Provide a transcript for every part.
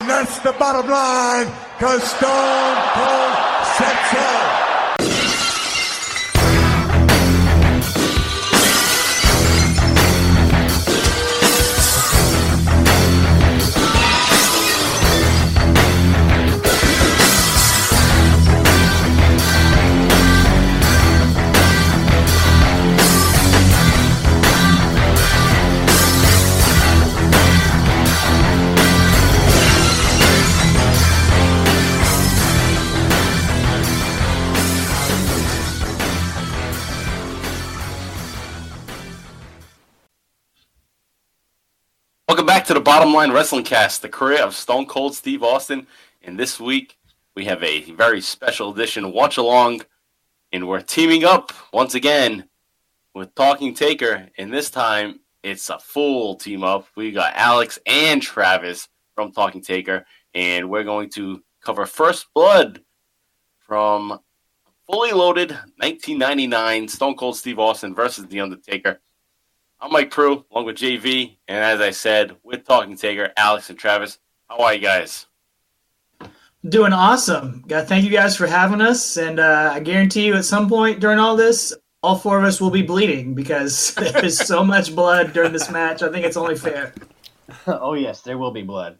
That's the bottom line, because Stone Cold said so. Welcome back to the Bottom Line Wrestling Cast, the career of Stone Cold Steve Austin. And this week, we have a very special edition watch along, and we're teaming up once again with Talking Taker. And this time, it's a full team up. We got Alex and Travis from Talking Taker, and we're going to cover First Blood from fully loaded 1999 Stone Cold Steve Austin versus The Undertaker. I'm Mike Prue, along with JV, and as I said, with Talking Taker, Alex and Travis. How are you guys? Doing awesome. Thank you guys for having us, and I guarantee you at some point during all this, all four of us will be bleeding because there's so much blood during this match. I think it's only fair. Oh, yes, there will be blood.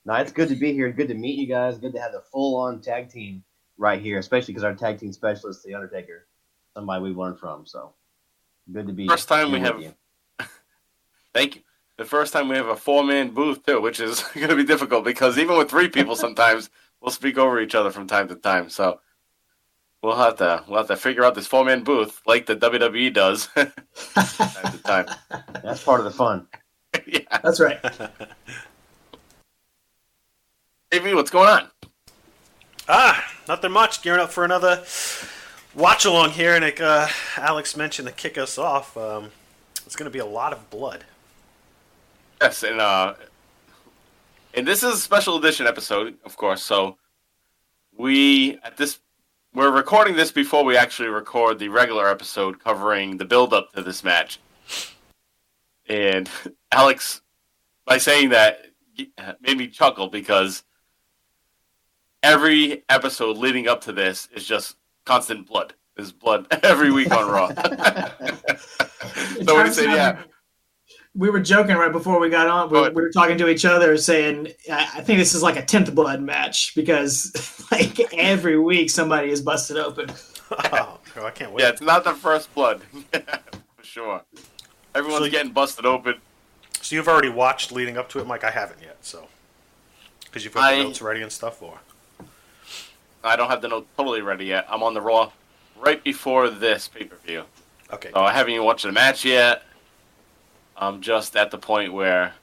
No, it's good to be here. Good to meet you guys. Good to have the full-on tag team right here, especially because our tag team specialist, The Undertaker, somebody we've learned from. So good to be First time we with have... you. Thank you. The first time we have a four-man booth, too, which is going to be difficult because even with three people sometimes, we'll speak over each other from time to time. So we'll have to figure out this four-man booth like the WWE does from time to time. That's part of the fun. Yeah. That's right. JV, what's going on? Nothing much. Gearing up for another watch along here, and like Alex mentioned to kick us off, it's going to be a lot of blood. Yes, and this is a special edition episode, of course. So we're recording this before we actually record the regular episode covering the build-up to this match. And Alex, by saying that, made me chuckle because every episode leading up to this is just constant blood. There's blood every week on Raw. So what do you say? Yeah. We were joking right before we got on. We were talking to each other saying, I think this is like a 10th blood match because like every week somebody is busted open. Oh, I can't wait. Yeah, it's not the first blood. For sure. Everyone's getting busted open. So you've already watched leading up to it, Mike? I haven't yet, so. Because you've got the notes ready and stuff, or? I don't have the notes totally ready yet. I'm on the Raw right before this pay-per-view. Okay. So I haven't even watched the match yet. I'm just at the point where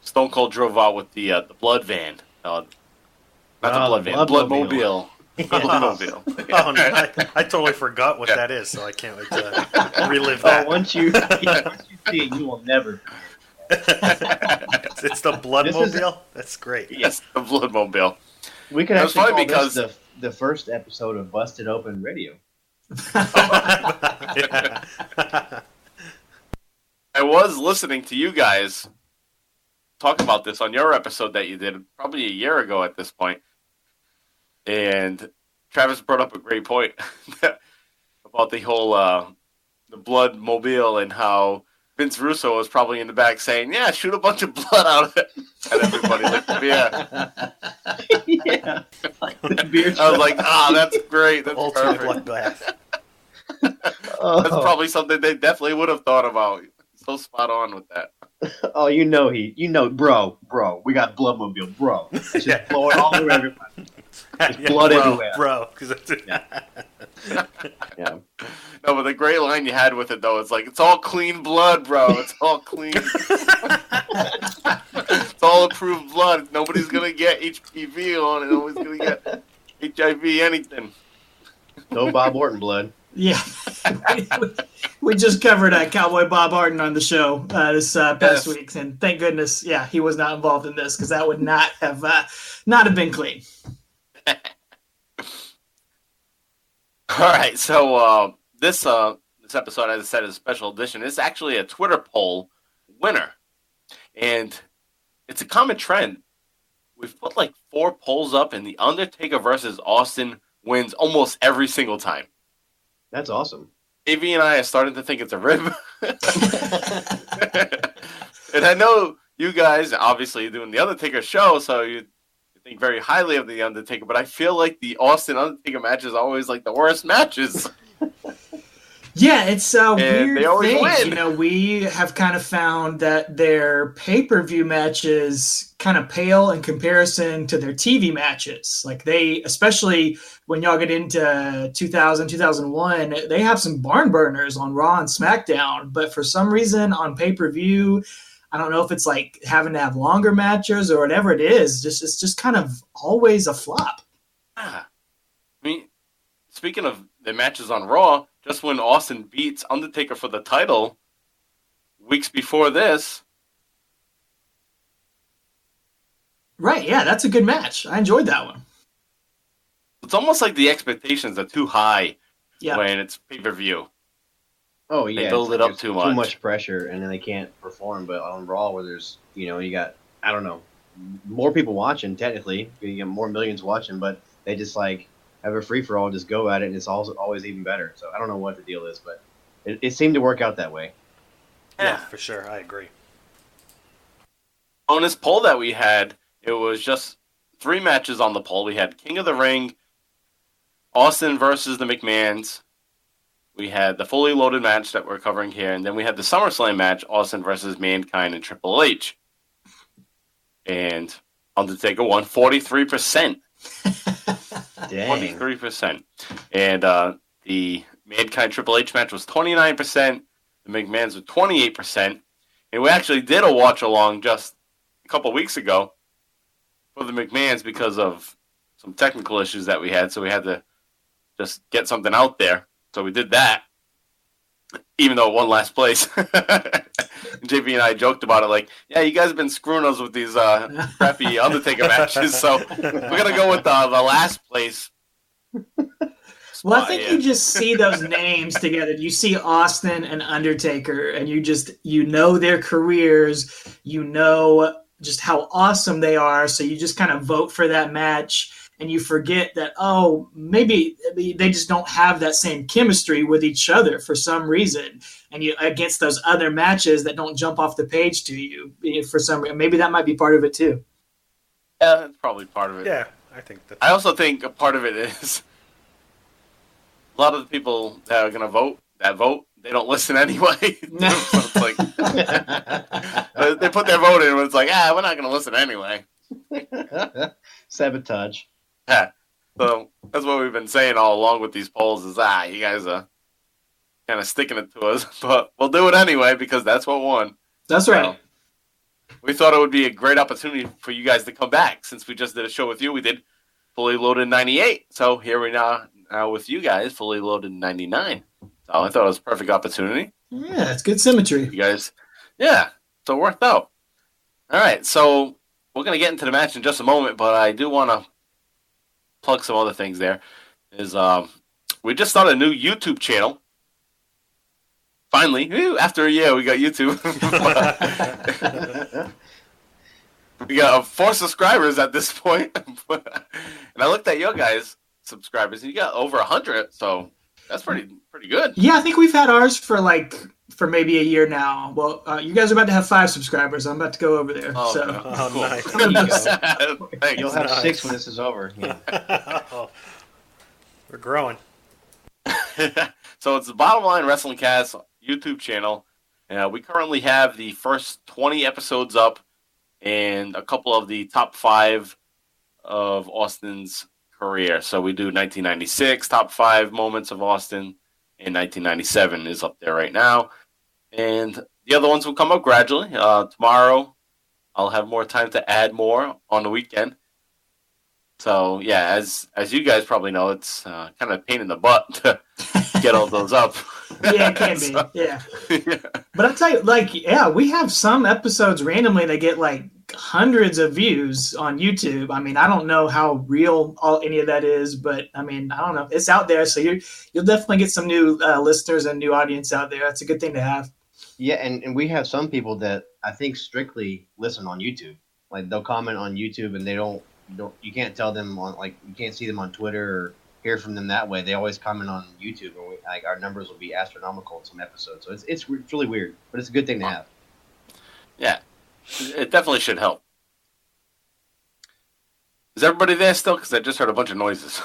Stone Cold drove out with the blood van. Not the blood van, Bloodmobile. Bloodmobile. Oh, no, I totally forgot what that is, so I can't wait to relive that. Once you see it, you will never. It's the Bloodmobile? That's great. Yes, the Bloodmobile. We could actually call this the first episode of Busted Open Radio. Yeah. I was listening to you guys talk about this on your episode that you did probably a year ago at this point. And Travis brought up a great point about the whole the blood mobile and how Vince Russo was probably in the back saying, yeah, shoot a bunch of blood out of it. And everybody like the beer. Yeah. Like the beer I was like, that's great. That's Ultimate perfect. bloodbath. That's probably something they definitely would have thought about. So spot on with that. Oh, bro, we got Bloodmobile, bro. It's just blowing all over everybody. Blood everywhere. Bro. Yeah. Yeah. No, but the great line you had with it, though, it's like, it's all clean blood, bro. It's all clean. It's all approved blood. Nobody's going to get HPV on it. Nobody's going to get HIV anything. No Bob Orton blood. Yeah. We just covered Cowboy Bob Orton on the show this past week, and thank goodness, he was not involved in this because that would not have been clean. All right, so this episode, as I said, is a special edition. It's actually a Twitter poll winner, and it's a common trend we've put like 4 polls up, and the Undertaker versus Austin wins almost every single time. That's awesome. AV and I are starting to think it's a rib. And I know you guys, obviously, doing the Undertaker show, so you think very highly of the Undertaker, but I feel like the Austin Undertaker matches are always like the worst matches. Yeah, it's a weird they always thing. win. You know, we have kind of found that their pay-per-view matches kind of pale in comparison to their TV matches. Like they, especially when y'all get into 2000, 2001, they have some barn burners on Raw and SmackDown. But for some reason on pay-per-view, I don't know if it's like having to have longer matches or whatever it is. It's just kind of always a flop. I mean, speaking of the matches on Raw, just when Austin beats Undertaker for the title, weeks before this. Right, yeah, that's a good match. I enjoyed that one. It's almost like the expectations are too high Yeah. when it's pay-per-view. Oh yeah, They build it up too much. Too much pressure, and then they can't perform. But on Raw, where there's you got more people watching. Technically, you get more millions watching, but they just like have a free for all, just go at it, and it's also always even better. So I don't know what the deal is, but it seemed to work out that way. Yeah, for sure. I agree. On this poll that we had, it was just 3 matches on the poll. We had King of the Ring, Austin versus the McMahons. We had the fully loaded match that we're covering here, and then we had the SummerSlam match, Austin versus Mankind and Triple H. And Undertaker won 43%. Dang. 43%. And the Mankind Triple H match was 29%. The McMahons were 28%. And we actually did a watch along just a couple weeks ago for the McMahons because of some technical issues that we had. So we had to just get something out there. So we did that, even though it won last place. JP and I joked about it, like, yeah, you guys have been screwing us with these crappy Undertaker matches, so we're going to go with the last place. Well, I think you just see those names together. You see Austin and Undertaker, and you know their careers, you know just how awesome they are, so you just kind of vote for that match, and you forget that, oh, maybe they just don't have that same chemistry with each other for some reason, and you against those other matches that don't jump off the page to you for some reason. Maybe that might be part of it too. Yeah, that's probably part of it. Yeah, I think that. I also think a part of it is a lot of the people that are going to vote, they don't listen anyway. So it's like they put their vote in, but it's like, we're not going to listen anyway. Sabotage. Yeah. So that's what we've been saying all along with these polls is, you guys are kind of sticking it to us, but we'll do it anyway because that's what won. That's right. So we thought it would be a great opportunity for you guys to come back since we just did a show with you. We did Fully Loaded 98. So here we are now with you guys, Fully Loaded 99. So I thought it was a perfect opportunity. Yeah, it's good symmetry. You guys, yeah, so it worked out. All right, so we're going to get into the match in just a moment, but I do want to plug some other things there. We just started a new YouTube channel. Finally, after a year, we got YouTube. We got 4 subscribers at this point. And I looked at your guys' subscribers, and you got over 100, so that's pretty good. Yeah, I think we've had ours for maybe a year now. Well, you guys are about to have 5 subscribers. I'm about to go over there. Oh, so. no. Oh, Cool. nice. Thanks. You'll have Nice. 6 when this is over. Yeah. We're growing. So it's the Bottom Line Wrestling Cast YouTube channel. We currently have the first 20 episodes up and a couple of the top 5 of Austin's career. So we do 1996, top 5 moments of Austin, and 1997 is up there right now. And the other ones will come up gradually. Tomorrow, I'll have more time to add more on the weekend. So, yeah, as you guys probably know, it's kind of a pain in the butt to get all those up. Yeah, it can be. So, yeah. yeah. But I'll tell you, we have some episodes randomly that get hundreds of views on YouTube. I mean, I don't know how real any of that is, but I mean, I don't know. It's out there, so you'll definitely get some new listeners and new audience out there. That's a good thing to have. Yeah, and we have some people that I think strictly listen on YouTube. Like they'll comment on YouTube and they don't you can't tell them on like you can't see them on Twitter or hear from them that way. They always comment on YouTube, and like our numbers will be astronomical in some episodes. So it's really weird, but it's a good thing to have. Yeah, it definitely should help. Is everybody there still? Because I just heard a bunch of noises.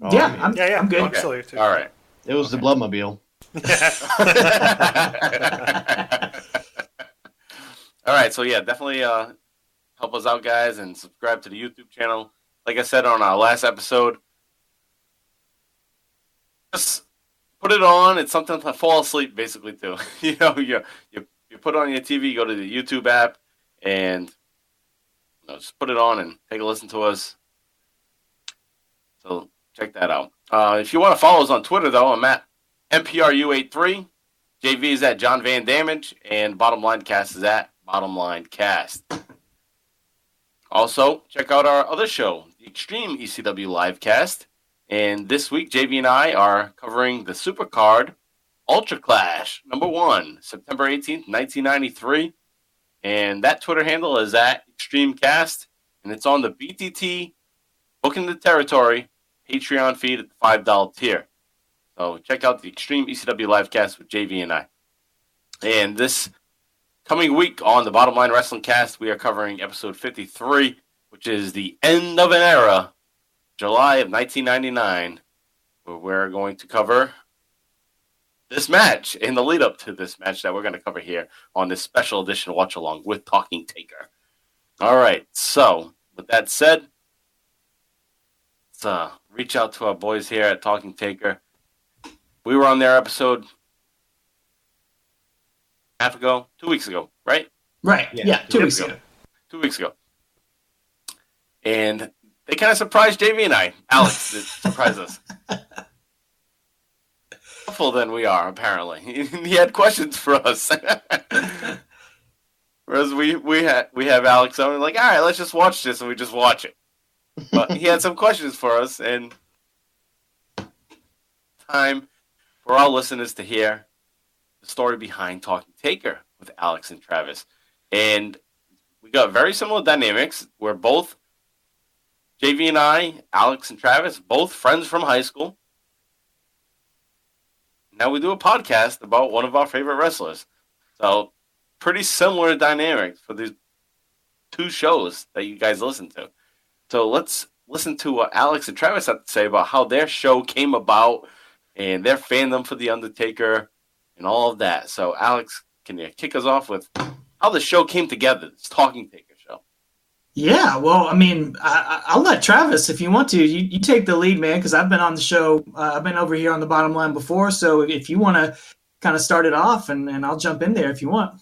Oh, Yeah, man. I'm good. I'm Okay. still here too. All right. It was the Bloodmobile. All right, so yeah, definitely help us out, guys, and subscribe to the YouTube channel. Like I said on our last episode, just put it on. It's something to fall asleep, basically, too. You put it on your TV, go to the YouTube app, and just put it on and take a listen to us. So check that out. If you want to follow us on Twitter, though, I'm at MPRU83. JV is at John Van Damage, and Bottom Line Cast is at Bottom Line Cast. Also, check out our other show, the Extreme ECW Livecast. And this week, JV and I are covering the Supercard Ultra Clash #1, September 18th, 1993. And that Twitter handle is at ExtremeCast, and it's on the BTT Booking the Territory Patreon feed at the $5 tier. So check out the Extreme ECW Livecast with JV and I. And this coming week on the Bottom Line Wrestling Cast, we are covering episode 53, which is the end of an era, July of 1999, where we're going to cover this match and the lead up to this match that we're going to cover here on this special edition watch along with Talking Taker. All right, so with that said, let's reach out to our boys here at Talking Taker. We were on their episode half ago, 2 weeks ago, right? Right. Yeah, 2 weeks ago. 2 weeks ago. And they kind of surprised JV and I. Alex did surprise us. Helpful than we are, apparently. He had questions for us. Whereas we have Alex on, like, all right, let's just watch this, and we just watch it. But he had some questions for us, and time for our listeners to hear the story behind Talking Taker with Alex and Travis. And we got very similar dynamics. We're both, JV and I, Alex and Travis, both friends from high school. Now we do a podcast about one of our favorite wrestlers. So pretty similar dynamics for these two shows that you guys listen to. So let's listen to what Alex and Travis have to say about how their show came about and their fandom for The Undertaker and all of that. So, Alex, can you kick us off with how the show came together, this Talking Taker show? Yeah, well, I mean, I'll let Travis, if you want to, you take the lead, man, because I've been on the show. I've been over here on the Bottom Line before, so if you want to kind of start it off, and I'll jump in there if you want.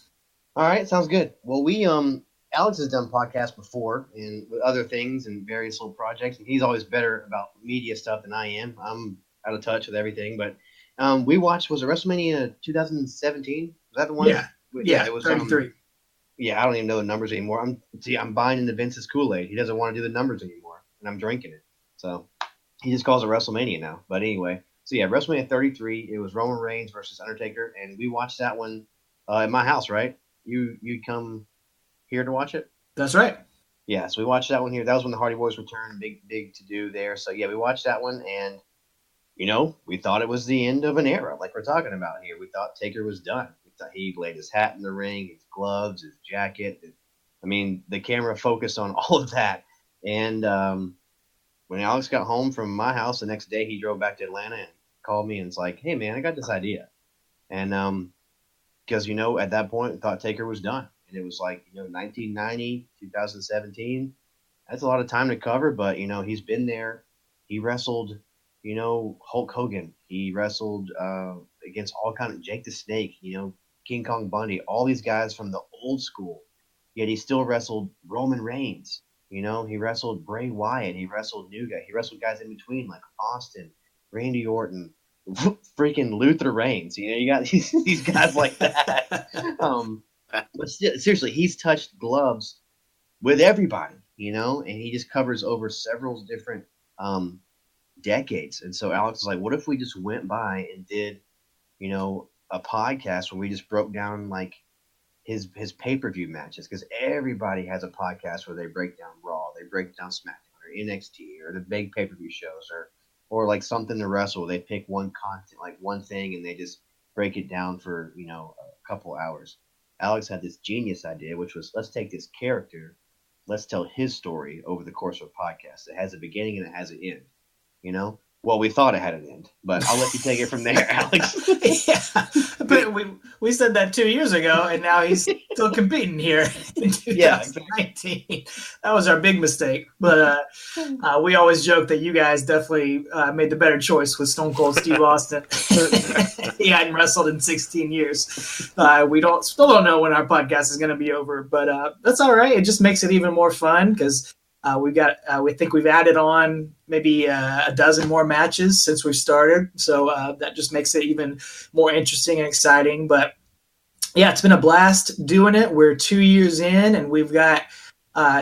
All right, sounds good. Well, we Alex has done podcasts before and with other things and various little projects, and he's always better about media stuff than I am. I'm out of touch with everything, but we watched, was it WrestleMania 2017? Was that the one? Yeah, it was 33. Yeah, I don't even know the numbers anymore. I'm buying into Vince's Kool-Aid. He doesn't want to do the numbers anymore, and I'm drinking it. So he just calls it WrestleMania now. But anyway, so yeah, WrestleMania 33. It was Roman Reigns versus Undertaker, and we watched that one at my house. Right? You come here to watch it? That's right. Yeah, so we watched that one here. That was when the Hardy Boys returned. Big to do there. So yeah, we watched that one, and we thought it was the end of an era, like we're talking about here. We thought Taker was done. We thought he laid his hat in the ring, his gloves, his jacket. The camera focused on all of that. And when Alex got home from my house the next day, he drove back to Atlanta and called me and was like, hey, man, I got this idea. And because, at that point, we thought Taker was done. And it was like, 1990, 2017. That's a lot of time to cover, but, he's been there. He wrestled Hulk Hogan. He wrestled against all kind of Jake the Snake, King Kong Bundy, all these guys from the old school. Yet he still wrestled Roman Reigns. He wrestled Bray Wyatt. He wrestled new guys. He wrestled guys in between like Austin, Randy Orton, freaking Luther Reigns. You got these guys like that. But seriously, he's touched gloves with everybody, and he just covers over several different decades. And so Alex was like, what if we just went by and did, a podcast where we just broke down like his pay-per-view matches, because everybody has a podcast where they break down Raw, they break down SmackDown or NXT or the big pay-per-view shows, or like something to wrestle. They pick one content, like one thing, and they just break it down for a couple hours. Alex had this genius idea, which was, let's take this character, let's tell his story over the course of a podcast. It has a beginning and it has an end. Well, we thought it had an end, but I'll let you take it from there, Alex. Yeah, but we said that 2 years ago, and now he's still competing here in 2019. That was our big mistake. But we always joke that you guys definitely made the better choice with Stone Cold Steve Austin. He hadn't wrestled in 16 years. We still don't know when our podcast is going to be over, but that's all right. It just makes it even more fun because we think we've added on maybe a dozen more matches since we started. So that just makes it even more interesting and exciting. But yeah, it's been a blast doing it. We're 2 years in, and we've got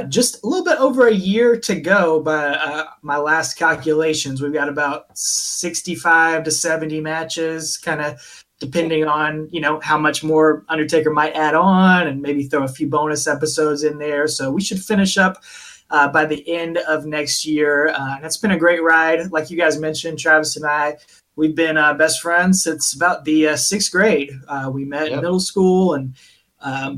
just a little bit over a year to go by my last calculations. We've got about 65 to 70 matches, kind of depending on, how much more Undertaker might add on and maybe throw a few bonus episodes in there. So we should finish up by the end of next year. And it's been a great ride. Like you guys mentioned, Travis and I, we've been best friends since about the sixth grade. We met in middle school and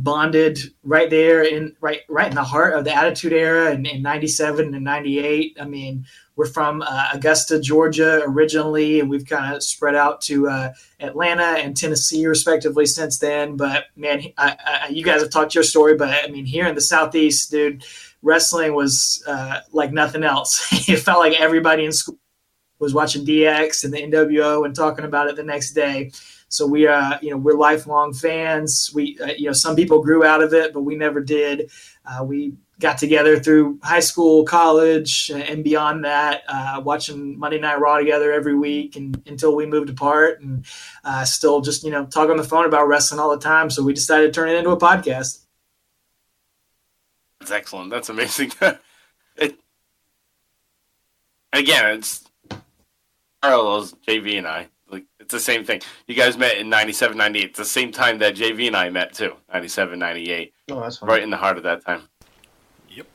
bonded right there right in the heart of the Attitude Era in 97 and 98. I mean, we're from Augusta, Georgia originally, and we've kind of spread out to Atlanta and Tennessee respectively since then. But man, you guys have talked your story, but I mean, here in the Southeast, dude, wrestling was like nothing else. It felt like everybody in school was watching DX and the NWO and talking about it the next day. So we, we're lifelong fans. We, some people grew out of it, but we never did. We got together through high school, college, and beyond that, watching Monday Night Raw together every week and until we moved apart, and still just, talk on the phone about wrestling all the time. So we decided to turn it into a podcast. That's excellent. That's amazing. It's parallels JV and I. Like, it's the same thing. You guys met in 97, 98. It's the same time that JV and I met too. 97, 98. Oh, that's funny. Right in the heart of that time. Yep.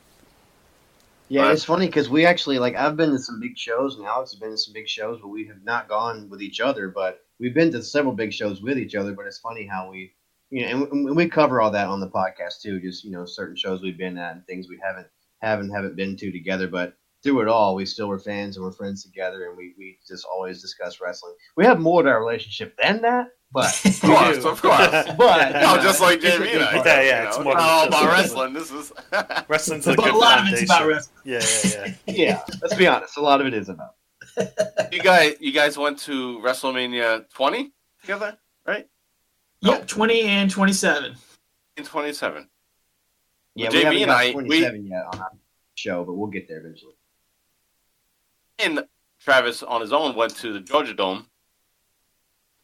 Yeah, it's funny because we actually, I've been to some big shows and Alex has been to some big shows, but we have not gone with each other. But we've been to several big shows with each other. But it's funny how we, and we cover all that on the podcast too. Just certain shows we've been at and things we haven't been to together. But through it all, we still were fans and we're friends together, and we just always discuss wrestling. We have more to our relationship than that, but of course. But just like JV and I. Yeah, it's more about wrestling. This is wrestling. But a lot of it's about wrestling. Yeah. Yeah, let's be honest. A lot of it is about. You guys went to WrestleMania 20 together, right? Yep, 20 and 27. In 27. Yeah, Well, we JV haven't and got I, 27 yet on our show, but we'll get there eventually. And Travis on his own went to the Georgia Dome.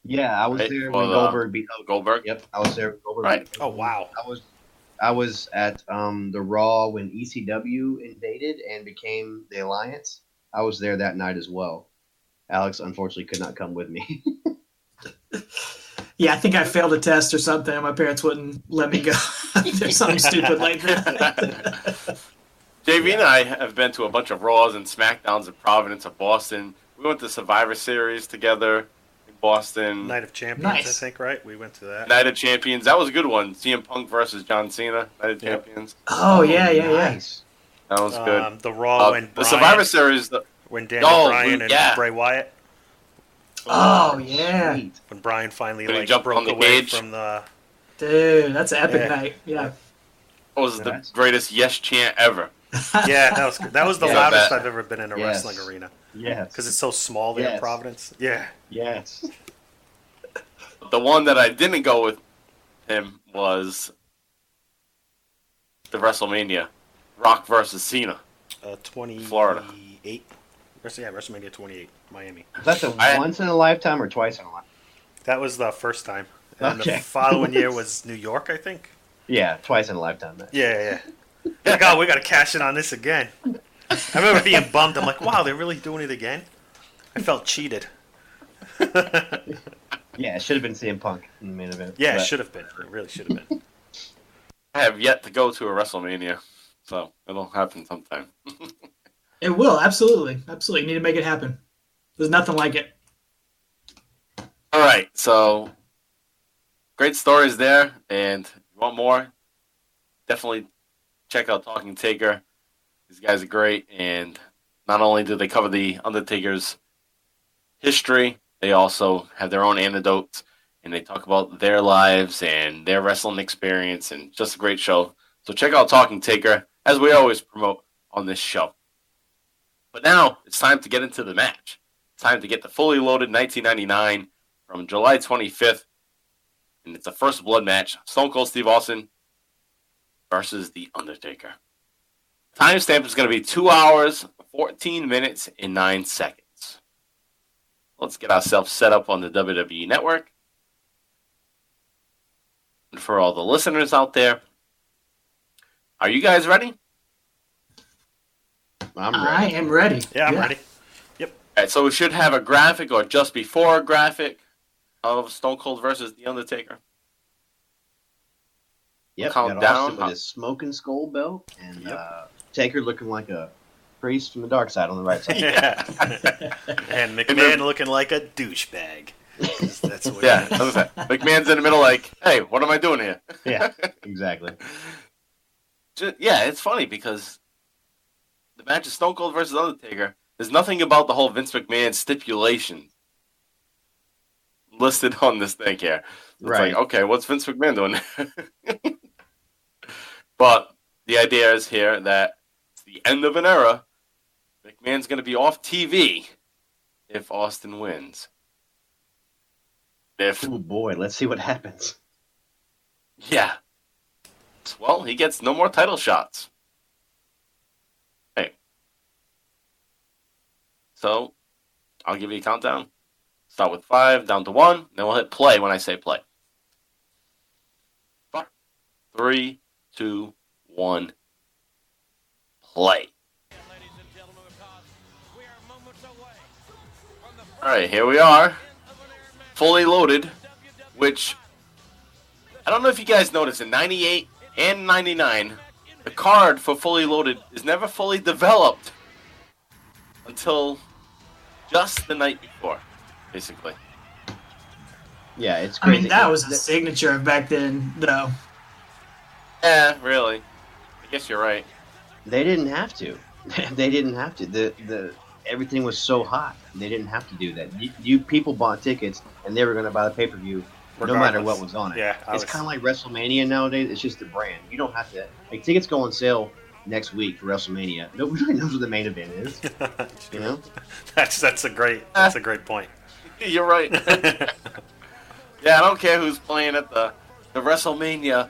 Yeah, I was there when Goldberg beat Goldberg. Yep, I was there when Goldberg. Right. Oh wow. I was at the Raw when ECW invaded and became the Alliance. I was there that night as well. Alex unfortunately could not come with me. Yeah, I think I failed a test or something, and my parents wouldn't let me go. There's something stupid like that. JV and I have been to a bunch of Raws and SmackDowns in Providence and Boston. We went to Survivor Series together in Boston. Night of Champions, Nice. I think, right? We went to that. Night of Champions. That was a good one. CM Punk versus John Cena. Night of Champions. Oh, yeah. Nice. That was good. The Raw when the Survivor Series. When Daniel Bryan and Bray Wyatt. Oh, yeah. Sweet. When Bryan finally When he jumped broke on the away cage. from the. Dude, that's an epic Yeah. night. Yeah. That was the greatest yes chant ever. Yeah, that was the Yeah, loudest bet. I've ever been in a Yes. wrestling arena Yes. because it's so small there in Yes. Providence. Yeah. Yes. The one that I didn't go with him was the WrestleMania. Rock versus Cena. 28. Florida. Yeah, WrestleMania 28, Miami. Is that the once in a lifetime or twice in a lifetime? That was the first time. And Okay. the following year was New York, I think. Yeah, twice in a lifetime. Man. Yeah. Like, oh, we got to cash in on this again. I remember being bummed. I'm like, wow, they're really doing it again? I felt cheated. Yeah, it should have been CM Punk in the main event. Yeah, it but- should have been. It really should have been. I have yet to go to a WrestleMania, so it'll happen sometime. It will, absolutely. Absolutely. Need to make it happen. There's nothing like it. All right, so great stories there, and if you want more, definitely check out Talking Taker. These guys are great, and not only do they cover the Undertaker's history, they also have their own anecdotes, and they talk about their lives and their wrestling experience, and just a great show. So check out Talking Taker, as we always promote on this show. But now it's time to get into the match. It's time to get the Fully Loaded 1999 from July 25th, and it's a First Blood match. Stone Cold Steve Austin versus The Undertaker. Timestamp is going to be 2 hours, 14 minutes, and 9 seconds. Let's get ourselves set up on the WWE Network. And for all the listeners out there, are you guys ready? I'm ready. I am ready. Yeah, I'm ready. All right, so we should have a graphic or just before a graphic of Stone Cold versus The Undertaker. Yep, Count got Austin down. with his smoking skull belt, and Taker looking like a priest from the dark side on the right side. Yeah. And McMahon looking like a douchebag. That's what Yeah, he is. that was it. McMahon's in the middle like, hey, what am I doing here? Yeah, exactly. Yeah, it's funny because the match of Stone Cold versus Undertaker, there's nothing about the whole Vince McMahon stipulation listed on this thing here. It's Right. like, okay, what's Vince McMahon doing? But the idea is here that it's the end of an era. McMahon's going to be off TV if Austin wins. If Oh boy, let's see what happens. Yeah. Well, he gets no more title shots. Hey. So, I'll give you a countdown. Start with 5, down to 1, then we'll hit play when I say play. 5, 3, 2, 1, play. Alright, here we are. Fully Loaded, which I don't know if you guys noticed, in 98 and 99, the card for Fully Loaded is never fully developed until just the night before, basically. Yeah, it's I crazy. mean, that was a signature back then, though. Yeah, really. I guess you're right. They didn't have to. They didn't have to. The everything was so hot. They didn't have to do that. You people bought tickets, and they were going to buy the pay-per-view no matter what was on it. Yeah, it's kind of like WrestleMania nowadays. It's just a brand. You don't have to. Like, tickets go on sale next week for WrestleMania. Nobody really knows what the main event is. You know? That's a great point. You're right. Yeah, I don't care who's playing at the WrestleMania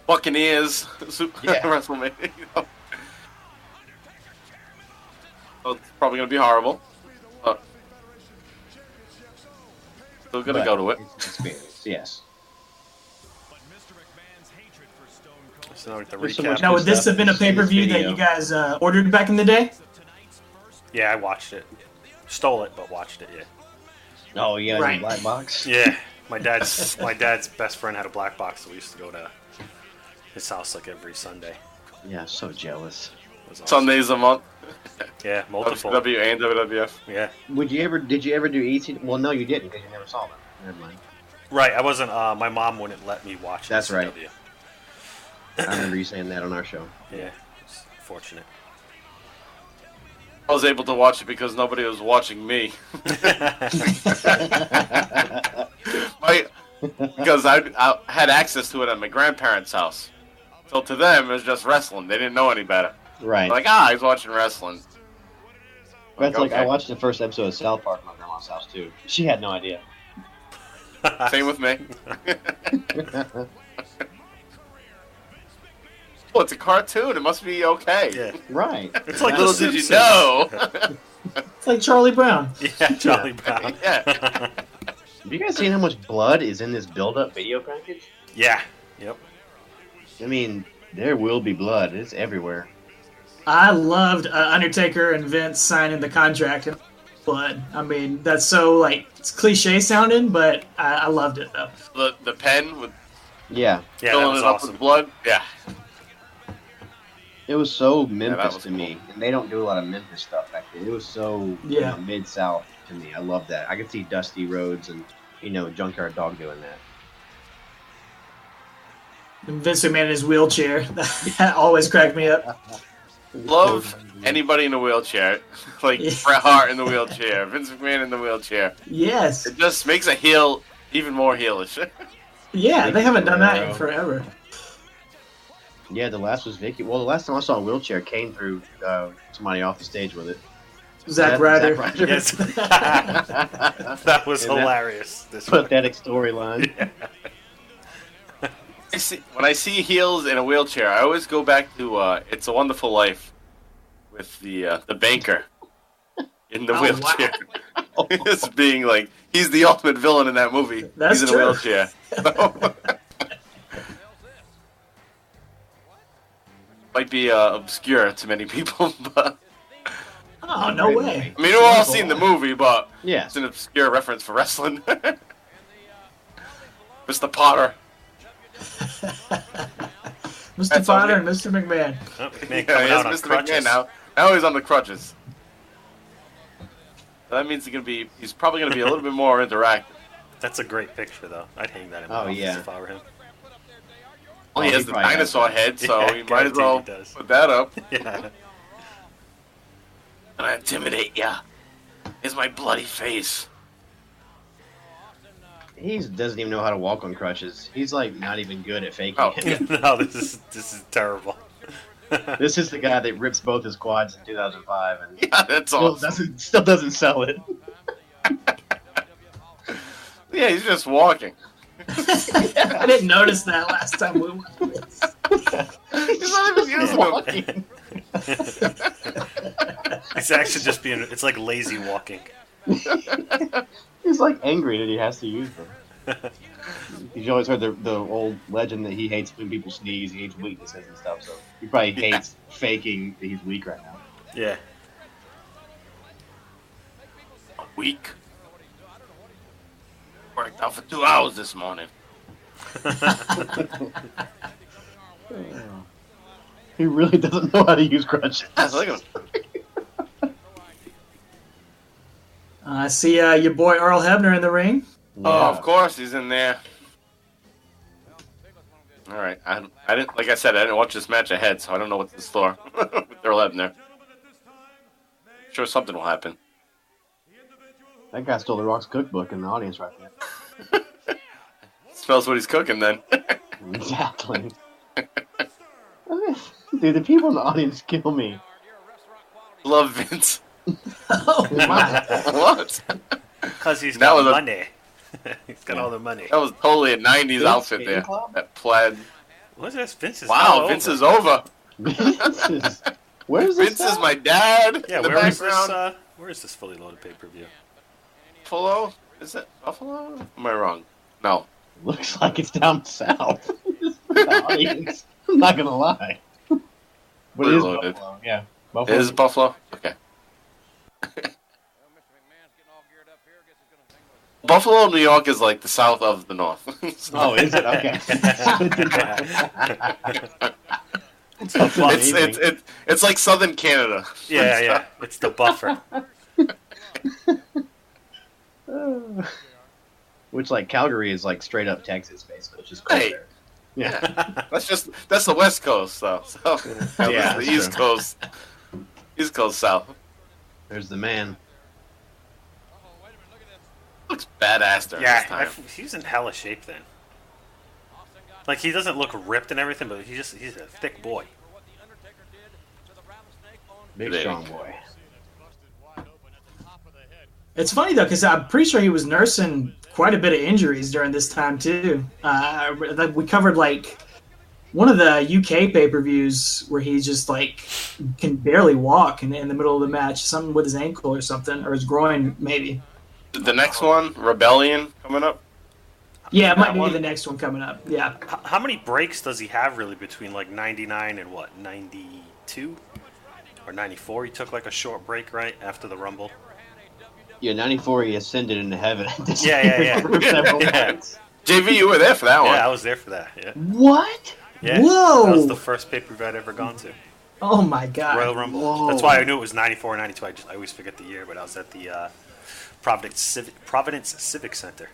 Buccaneers WrestleMania. You know? So it's probably going to be horrible. But still going to go to it. It's an experience, yes. So the There's so recap. much Now, would this have been a pay-per-view that you guys ordered back in the day? Yeah, I watched it. Stole it, but watched it. Yeah. Oh, yeah, Right. black box. Yeah. My dad's best friend had a black box, so we used to go to his house like every Sunday. Yeah, so jealous. It was awesome. Sundays a month. Yeah, multiple. WCW and WWF. Yeah. Did you ever do EC? Well, no, you didn't because you never saw them. Never mind. Right. I wasn't. My mom wouldn't let me watch. That's ECW. right. I remember you saying that on our show. Yeah. It's fortunate. I was able to watch it because nobody was watching me. Because I had access to it at my grandparents' house. So to them, it was just wrestling. They didn't know any better. Right. Like, he's watching wrestling. That's like, I okay. watched the first episode of South Park at my grandma's house, too. She had no idea. Same with me. Well, it's a cartoon. It must be okay. Yeah. Right. It's like Little The did you Simpsons. know. It's like Charlie Brown. Yeah, Charlie Brown. Yeah. Have you guys seen how much blood is in this build-up video package? Yeah. Yep. I mean, there will be blood. It's everywhere. I loved Undertaker and Vince signing the contract in blood. I mean, that's so, like, it's cliche sounding, but I loved it, though. The pen with Yeah, Yeah, that filling was it up awesome. with blood. Yeah. it was so that Memphis was to cool. me, and they don't do a lot of Memphis stuff back then. It was so Yeah. Mid South to me. I love that. I could see Dusty Rhodes and Junkyard Dog doing that. And Vince McMahon in his wheelchair. That always cracked me up. Love anybody in a wheelchair. Like Yeah. Bret Hart in the wheelchair, Vince McMahon in the wheelchair. Yes. It just makes a heel even more heelish. Yeah, they haven't done that in Guerrero. forever. Yeah, the last was Vicky. Well, the last time I saw a wheelchair, Kane threw somebody off the stage with it. Zack Ryder. Zack Ryder. Yes. That was And that- hilarious. This one. Pathetic storyline. When I see heels in a wheelchair, I always go back to "It's a Wonderful Life" with the banker in the Oh, wheelchair. It's being like he's the ultimate villain in that movie. That's he's in true. a wheelchair. Might be obscure to many people, but Oh, no way. I mean, we've all seen the movie, but Yeah. it's an obscure reference for wrestling. Mr. Potter. Mr. That's Potter okay. and Mr. McMahon. Oh, Yeah, man, coming he has out on Mr. crutches. McMahon now. Now he's on the crutches. So that means he's probably gonna be a little bit more interactive. That's a great picture, though. I'd hang that in my Oh, office yeah. if I were him. Well, he Oh, has he the probably has dinosaur that. head, so Yeah, he might as well guaranteed he does. put that up. Yeah. And I intimidate ya. Here's my bloody face. He doesn't even know how to walk on crutches. He's like not even good at faking Oh. it. No, this is terrible. This is the guy that rips both his quads in 2005 and Yeah, that's awesome. still doesn't sell it. Yeah, he's just walking. I didn't notice that last time we went through this. He's not even using them. Walking. It's actually just being. It's like lazy walking. He's like angry that he has to use them. You always heard the old legend that he hates when people sneeze, he hates weaknesses and stuff, so he probably hates faking that he's weak right now. Yeah. Weak. Worked out for 2 hours this morning. He really doesn't know how to use crutches. Look at him. I see your boy Earl Hebner in the ring. Oh, of course he's in there. All right, I didn't. Like I said, I didn't watch this match ahead, so I don't know what's in store with Earl Hebner. Sure, something will happen. That guy stole the Rock's cookbook in the audience right there. Smells what he's cooking then. Exactly. Dude, the people in the audience kill me. Love Vince. Oh my! What? Because he's That got was a- money. He's got all the money. That was totally a '90s outfit Skating there. Club? That plaid. What's this? Vince is Wow, all Vince over. is over. Where's this? Vince is at? my dad. Yeah, in the where is background. this? Where is this fully loaded pay-per-view? Buffalo? Is it Buffalo? Am I wrong? No. Looks like it's down south. The audience. I'm not gonna lie. But it is Loaded. Buffalo. Yeah, It is Buffalo? Okay. Buffalo, New York is like the south of the north. Oh, is it? Okay. It's like southern Canada. Yeah. It's the buffer. Which, like, Calgary is like straight up Texas, basically. It's just cold Hey. there. Yeah. That's the West Coast, though. So Yeah, the that's East true. Coast. East Coast South. There's the man. Looks badass during this time. He's in hella shape then. Like, he doesn't look ripped and everything, but he's a thick boy. Big, Big. strong boy. It's funny though, because I'm pretty sure he was nursing quite a bit of injuries during this time too. We covered like one of the UK pay-per-views where he just like can barely walk in the middle of the match, something with his ankle or something, or his groin maybe. The next one, Rebellion, coming up. Yeah, it might That be one? the next one coming up. Yeah. How many breaks does he have really between like 99 and what, 92 or 94? He took like a short break right after the Rumble. Yeah, 94 he ascended into heaven. Yeah. For several Yeah. months. JV, you were there for that one. Yeah, I was there for that. Yeah. What? Yeah. Whoa. That was the first pay-per-view I'd ever gone to. Oh my God. Royal Rumble. Whoa. That's why I knew it was 94 or 92. I always forget the year, but I was at the Providence Civic Center.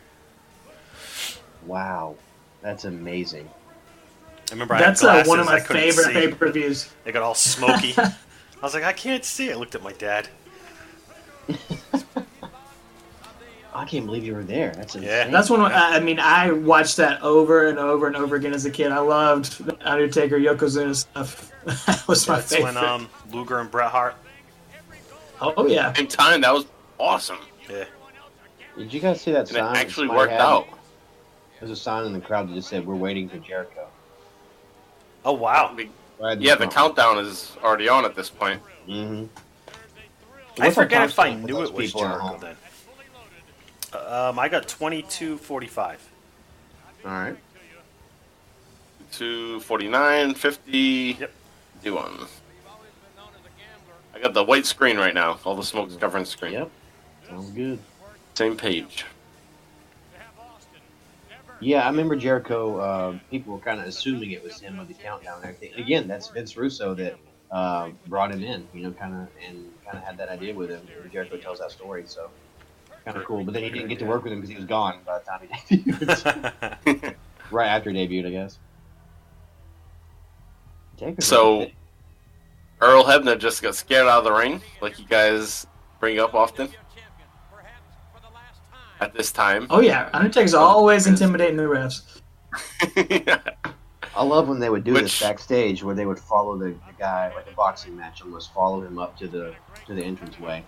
Wow, that's amazing. I remember That's I had glasses, one of my I couldn't favorite see. pay-per-views. They got all smoky. I was like, I can't see. I looked at my dad. I can't believe you were there. That's insane. Yeah. That's one. I mean, I watched that over and over and over again as a kid. I loved the Undertaker, Yokozuna stuff. That was my That's favorite. when Luger and Bret Hart. Oh yeah. Same time, that was awesome. Yeah. Did you guys see that And sign? it actually somebody worked had? out. There's a sign in the crowd that just said, "We're waiting for Jericho." Oh, wow. Right Yeah, the countdown is already on at this point. Mm-hmm. I forget if I knew it was Jericho then. I got 22:45. All right. 249, 50, Yep. 51. I got the white screen right now. All the smoke's covering the screen. Yep. Sounds good. Same page. Yeah, I remember Jericho. People were kind of assuming it was him with the countdown and everything. Again, that's Vince Russo that brought him in. Kind of had that idea with him. Jericho tells that story, so kind of cool. But then he didn't get to work with him because he was gone by the time he debuted. Right after he debuted, I guess. So, Earl Hebner just got scared out of the ring, like you guys bring up often. At this time. Oh yeah. Undertaker's always intimidating the refs. Yeah. I love when they would do this backstage, where they would follow the guy, like a boxing match, almost follow him up to the entranceway.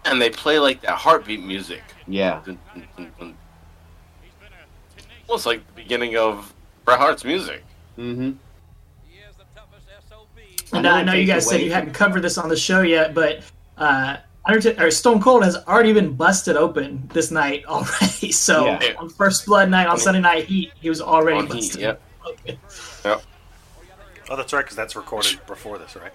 And they play like that heartbeat music. Yeah. Dun, dun, dun, dun. Almost like the beginning of Bret Hart's music. Mm-hmm. And I know you guys said you hadn't covered this on the show yet, but Stone Cold has already been busted open this night already. So Yeah. on First Blood night, on Sunday Night Heat, he was already On busted Heat, yep. open. Yep. Oh, that's right, because that's recorded before this, right?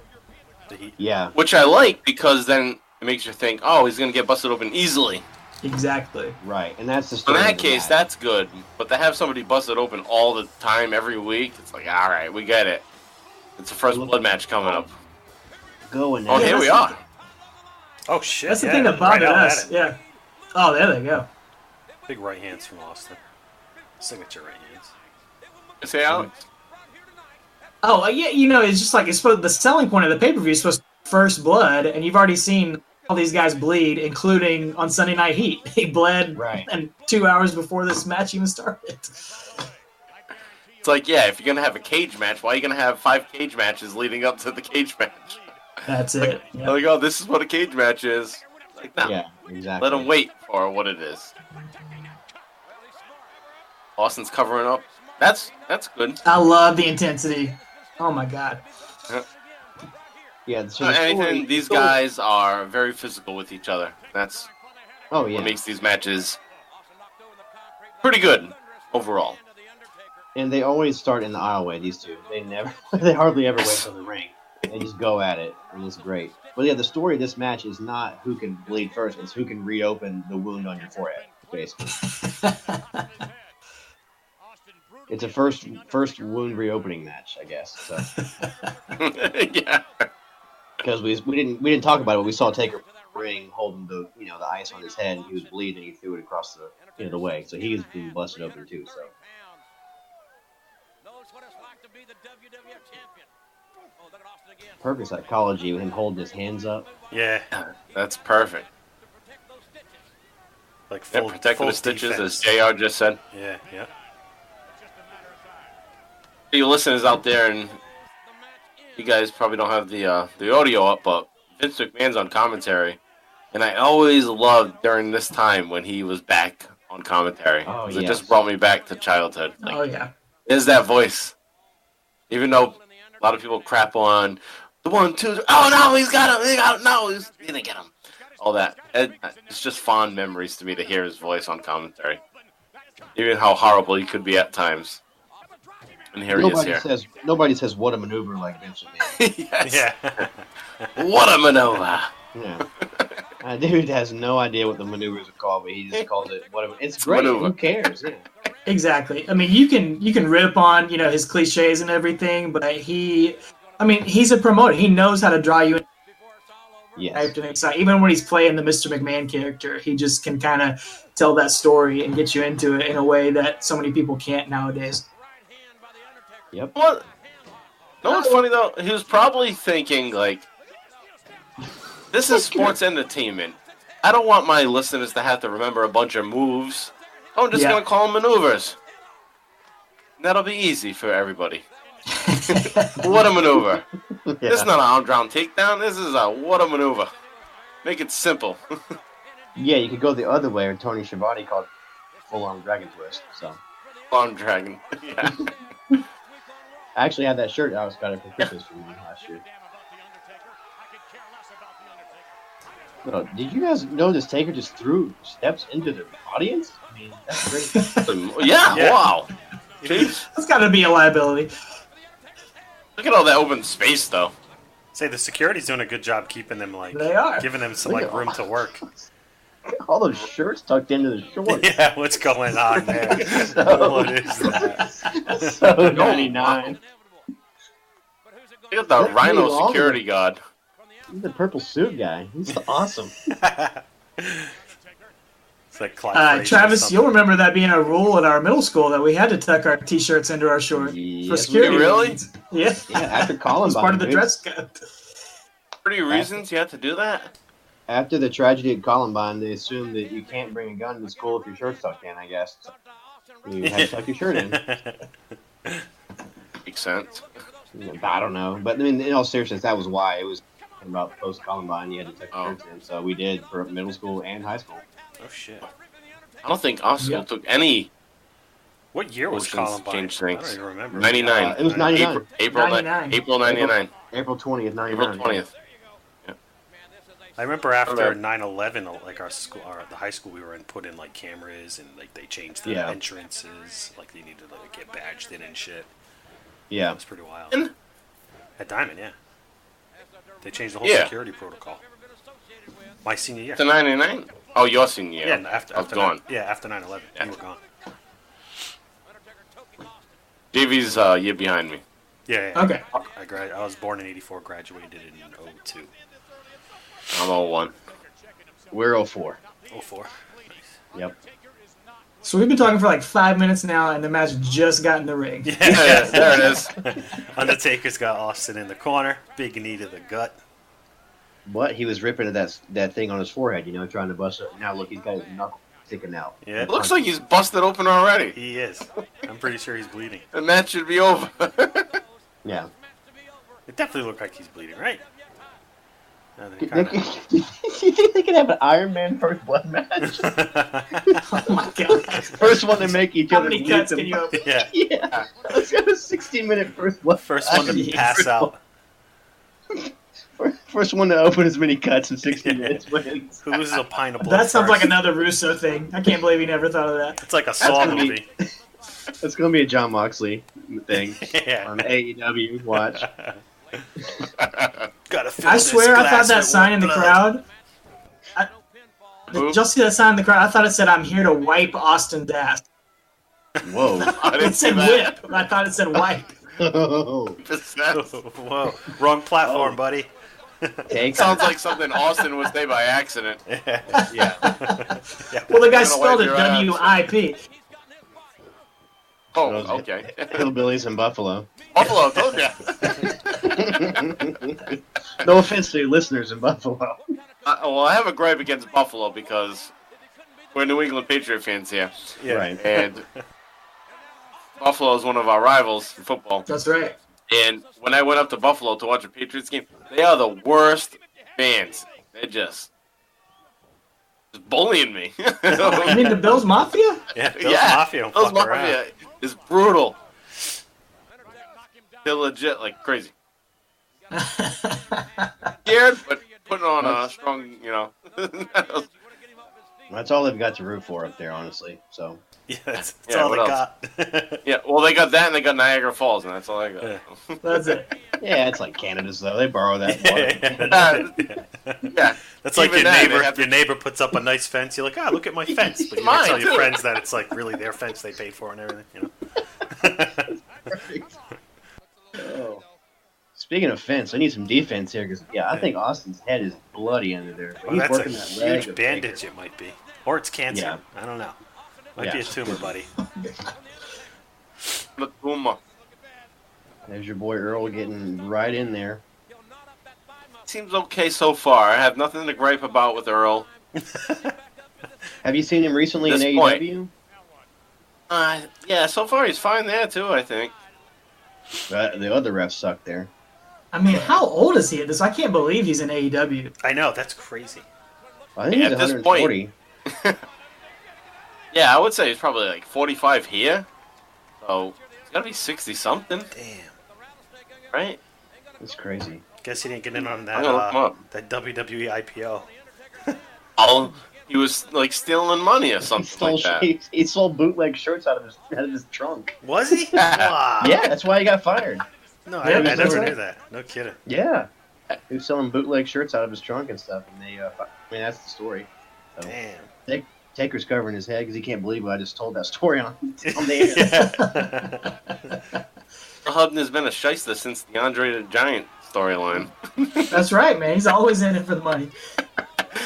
The Heat. Yeah. Which I like because then it makes you think, oh, he's going to get busted open easily. Exactly. Right, and that's the In story. that case, that's good. But to have somebody busted open all the time, every week, it's like, all right, we get it. It's a First Blood match coming up. Going. Oh, here we are. Oh, shit. That's the yeah, thing that bothered right out us. at it. Yeah. Oh, there they go. Big right hands from Austin. Signature right hands. Say, Alex? Oh, yeah, it's just like it's supposed. The selling point of the pay-per-view is supposed to be First Blood, and you've already seen all these guys bleed, including on Sunday Night Heat. He bled, Right. and 2 hours before this match even started. It's like, yeah, if you're going to have a cage match, why are you going to have 5 cage matches leading up to the cage match? That's it. Yeah. Like, oh, this is what a cage match is. Like, no. Yeah, exactly. Let them wait for what it is. Austin's covering up. That's good. I love the intensity. Oh my god. Yeah. So the Anything, story- these guys are very physical with each other. That's Oh yeah. what makes these matches pretty good overall. And they always start in the aisleway. These two. They never. They hardly ever wait for the ring. They just go at it, and it's great. But yeah, the story of this match is not who can bleed first; it's who can reopen the wound on your forehead. Basically, it's a first wound reopening match, I guess. So. Yeah. Because we didn't talk about it, but we saw Taker ring holding the ice on his head, and he was bleeding. He threw it across the way, so he's being busted open too. So perfect psychology with him holding his hands up. Yeah. That's perfect. Like Yeah, full, protecting full the stitches, defense. as JR just said. Yeah, yeah. You listeners out there, and you guys probably don't have the audio up, but Vince McMahon's on commentary, and I always loved during this time when he was back on commentary. Oh, 'Cause It yes. just brought me back to childhood. Like, Oh yeah. there's that voice. Even though a lot of people crap on the 1, 2, oh no, he's got him, no, he didn't get him. All that. It's just fond memories to me to hear his voice on commentary. Even how horrible he could be at times. And here he is here. Nobody says what a maneuver like Vince McMahon. Yes. Yeah. What a maneuver. Yeah. Dude has no idea what the maneuvers are called, but he just calls it whatever. It's great. Maneuver. Who cares? Yeah. Exactly. I mean, you can rip on his cliches and everything, but he's a promoter. He knows how to draw you in. Yes. Even when he's playing the Mr. McMahon character, he just can kind of tell that story and get you into it in a way that so many people can't nowadays. Yep. What? No, what's funny though? He was probably thinking like, "This is sports entertainment. I don't want my listeners to have to remember a bunch of moves. I'm just gonna call them maneuvers. That'll be easy for everybody." What a maneuver! Yeah. This is not an arm-drown takedown. This is a what a maneuver. Make it simple. Yeah, you could go the other way, or Tony Schiavone called full-on dragon twist. So Arm dragon. Yeah. I actually had that shirt. I was got it for Christmas from you last year. No, did you guys know this Taker just threw steps into the audience? I mean, that's great. Yeah. Wow. Jeez. That's got to be a liability. Look at all that open space, though. Say the security's doing a good job keeping them They are. giving them some Look at room to work. All those shirts tucked into the shorts. Yeah, what's going on there? What is that? So 99. Look at the That's Rhino really long. security guard. He's the purple suit guy. He's awesome. It's like Clyde Frazier or Travis, something. you'll remember that being a rule at our middle school that we had to tuck our T-shirts into our shorts for Yes, security. we did. Really? reasons. Yeah. Yeah, after It Columbine. was part of the dude. dress code. Pretty reasons you had to do that? After the tragedy at Columbine, they assumed that you can't bring a gun to school if your shirt's tucked in, I guess. So you had to tuck your shirt in. Makes sense. I don't know. But I mean, in all seriousness, that was why. It was about post-Columbine, you had to tuck your shirts in. So we did for middle school and high school. Oh shit! I don't think our school took any What year was motions Columbine? change I things. don't even remember. 99. It was 99. April 99. April 99. April 20th, 99. April 20th. I remember after Okay. 9/11, like our school, the high school we were in, put in like cameras and like they changed the Yeah. entrances, like they needed to like get badged in and shit. Yeah. It was pretty wild. In? At Diamond, yeah. They changed the whole Yeah. security protocol. My senior year. To 99? Oh, your senior year. Yeah, after I was gone. after 9/11, Yeah. you were gone. JV's year behind me. Yeah. Yeah. Okay. I was born in '84, graduated in '02. I'm 01. We're 04. 04. Yep. So we've been talking for like 5 minutes now, and the match just got in the ring. Yeah, there it is. Undertaker's got Austin in the corner. Big knee to the gut. But he was ripping at that thing on his forehead, trying to bust it. Now look, he's got his knuckle sticking out. Yeah. It looks like he's busted open already. He is. I'm pretty sure he's bleeding. The match should be over. Yeah. It definitely looked like he's bleeding, right? Now that Do it kinda- you think they could have an Iron Man first blood match? Oh my god. First one to make each How other many bleed cuts them. can you open? Yeah. Yeah. Let's have a 60-minute first blood First one to Jeez. pass out. First one to open as many cuts in 60 Yeah. minutes wins. Who loses a pint of blood? That sounds like first? another Russo thing. I can't believe he never thought of that. It's like a Saw gonna be- movie. That's going to be a John Moxley thing Yeah. on AEW. Watch. Gotta fill I this swear I thought glass that with sign in the blood. crowd. Who? Did y'all see that sign in the crowd? I thought it said, "I'm here to wipe Austin's ass." Whoa. I didn't It see said that. whip. I thought it said wipe. Whoa, wrong platform, buddy. Take Sounds like something Austin would say by accident. Yeah. Well, the guy I'm gonna spelled wipe it your ass. W-I-P. Oh, Those okay. hillbillies in Buffalo. Buffalo, told ya. No offense to your listeners in Buffalo. Well, I have a gripe against Buffalo because we're New England Patriot fans here. Yeah. Right. And Buffalo is one of our rivals in football. That's right. And when I went up to Buffalo to watch a Patriots game, they are the worst fans. They're just bullying me. You mean the Bills Mafia? Yeah, Bill's Mafia don't Bill's fuck around. Mafia is brutal. They're legit like crazy. Scared, but putting on a strong, That's all they've got to root for up there, honestly. So Yeah, that's Yeah, all they what got. Yeah, well, they got that and they got Niagara Falls, and that's all I got. Yeah. That's it. yeah, it's like Canada's though. They borrow that. Water. Yeah. That's That's like Even your then, neighbor. they have to- Your neighbor puts up a nice fence. You're like, look at my fence. But you Mine, don't tell your too. friends that it's like really their fence they paid for and everything. Perfect. Oh. Speaking of fence, I need some defense here because I think Austin's head is bloody under there. But Well, he's that's a working that leg huge of bandage. Taker. It might be, or it's cancer. Yeah. I don't know. Might be a tumor, buddy. The Puma. There's your boy Earl getting right in there. Seems okay so far. I have nothing to gripe about with Earl. Have you seen him recently in This AEW? Yeah, so far he's fine there too, I think. The other refs suck there. I mean, how old is he at this? I can't believe he's in AEW. I know, that's crazy. I think he's At this 140. Yeah, I would say he's probably like 45 here. So he's gotta be 60 something, Damn. right? That's crazy. Guess he didn't get in on I'm gonna look him that up. that WWE IPO. Oh, he was like stealing money or something like that. He sold bootleg shirts out of his trunk. Was he? Wow. Yeah, that's why he got fired. No, Yeah, I that's never right. knew that. No kidding. Yeah. He was selling bootleg shirts out of his trunk and stuff, and they, I mean, that's the story. So, Damn. Taker's covering his head because he can't believe I just told that story on the air. Hudden has been a shyster since the Andre the Giant storyline. That's right, man. He's always in it for the money.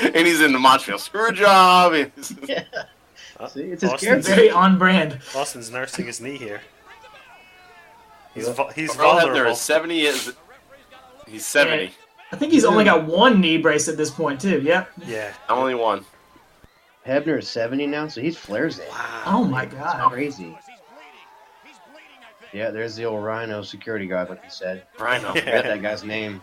And he's in the Montreal Screwjob. Yeah. Oh, See, it's his Austin's, character. Very on brand. Austin's nursing his knee here. He's Earl Hebner vulnerable. is 70 years. He's 70. I think he's only got one knee brace at this point, too. Yep. Yeah. Only one. Hebner is 70 now, so he's Flair's age. Wow. Oh, my That's God. crazy. Yeah, there's the old Rhino security guard, like you said. Rhino. I forgot that guy's name.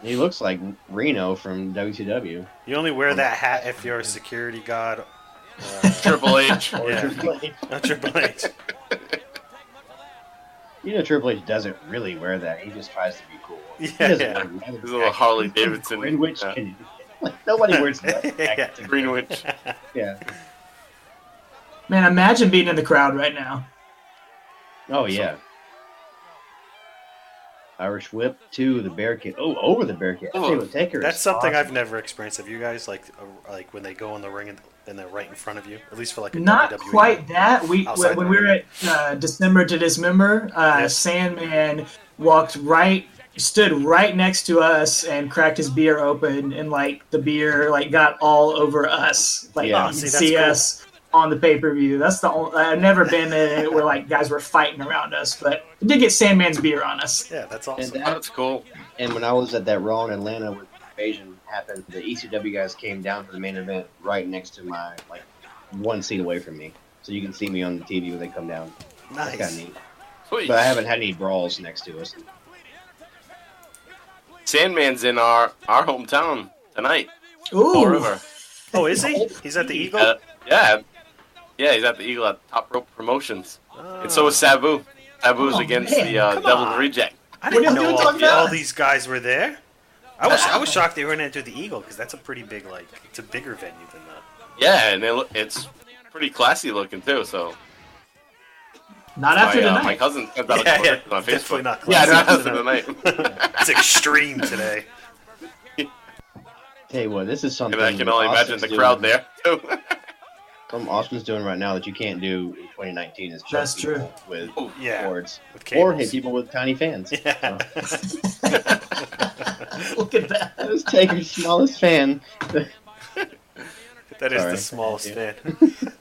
He looks like Reno from WCW. You only wear that hat if you're a security guard. Triple H. Or Yeah. Triple H. Not Triple H. You know, Triple H doesn't really wear that. He just tries to be cool. He Yeah, doesn't yeah. wear leather He's a little jackets. Harley Davidson. Greenwich. Yeah. Like, nobody wears leather jackets. Greenwich. Yeah. Man, imagine being in the crowd right now. Oh, yeah. Irish whip to the bear kick. Oh, over the bear kick. I tell you what, Taker That's is something awesome. I've never experienced. Have you guys like when they go in the ring and they're right in front of you? At least for like a Not WWE. quite that. Outside When the we were ring. at December to Dismember, Yes. Sandman stood right next to us and cracked his beer open, and like the beer like got all over us. Like Yeah. you See, can that's see cool. us on the pay-per-view. That's the only, I've never been in it where like guys were fighting around us, but we did get Sandman's beer on us. Yeah, that's And, awesome. That's cool. and when I was at that Raw in Atlanta when the invasion happened, the ECW guys came down for the main event right next to my, like, one seat away from me. So you can see me on the TV when they come down. That's kind of Nice. neat. Sweet. But I haven't had any brawls next to us. Sandman's in our hometown tonight. Ooh, Fall River. Oh, is he? He's at the Eagle. Yeah. Yeah, he's at the Eagle at Top Rope Promotions. Oh. And so is Sabu. Sabu's Oh, against man. the Come Devil's on. Reject. I didn't What are know you talking about? all these guys were there. I was shocked they went into the Eagle because that's a pretty big it's a bigger venue than that. Yeah, and it's pretty classy looking too. So not after my tonight. cousin sent out a Yeah, picture yeah, on Facebook. definitely not Yeah, classy not after tonight. It's extreme today. Tell you what, this is something And I can only imagine Austin's the doing- crowd there too. Something Austin's doing right now that you can't do in 2019 is choke That's people with Yeah. cords. With Or cables. hit people with tiny fans. Yeah. Look at that. That was Taker's smallest fan. That is Sorry. the smallest Yeah. fan.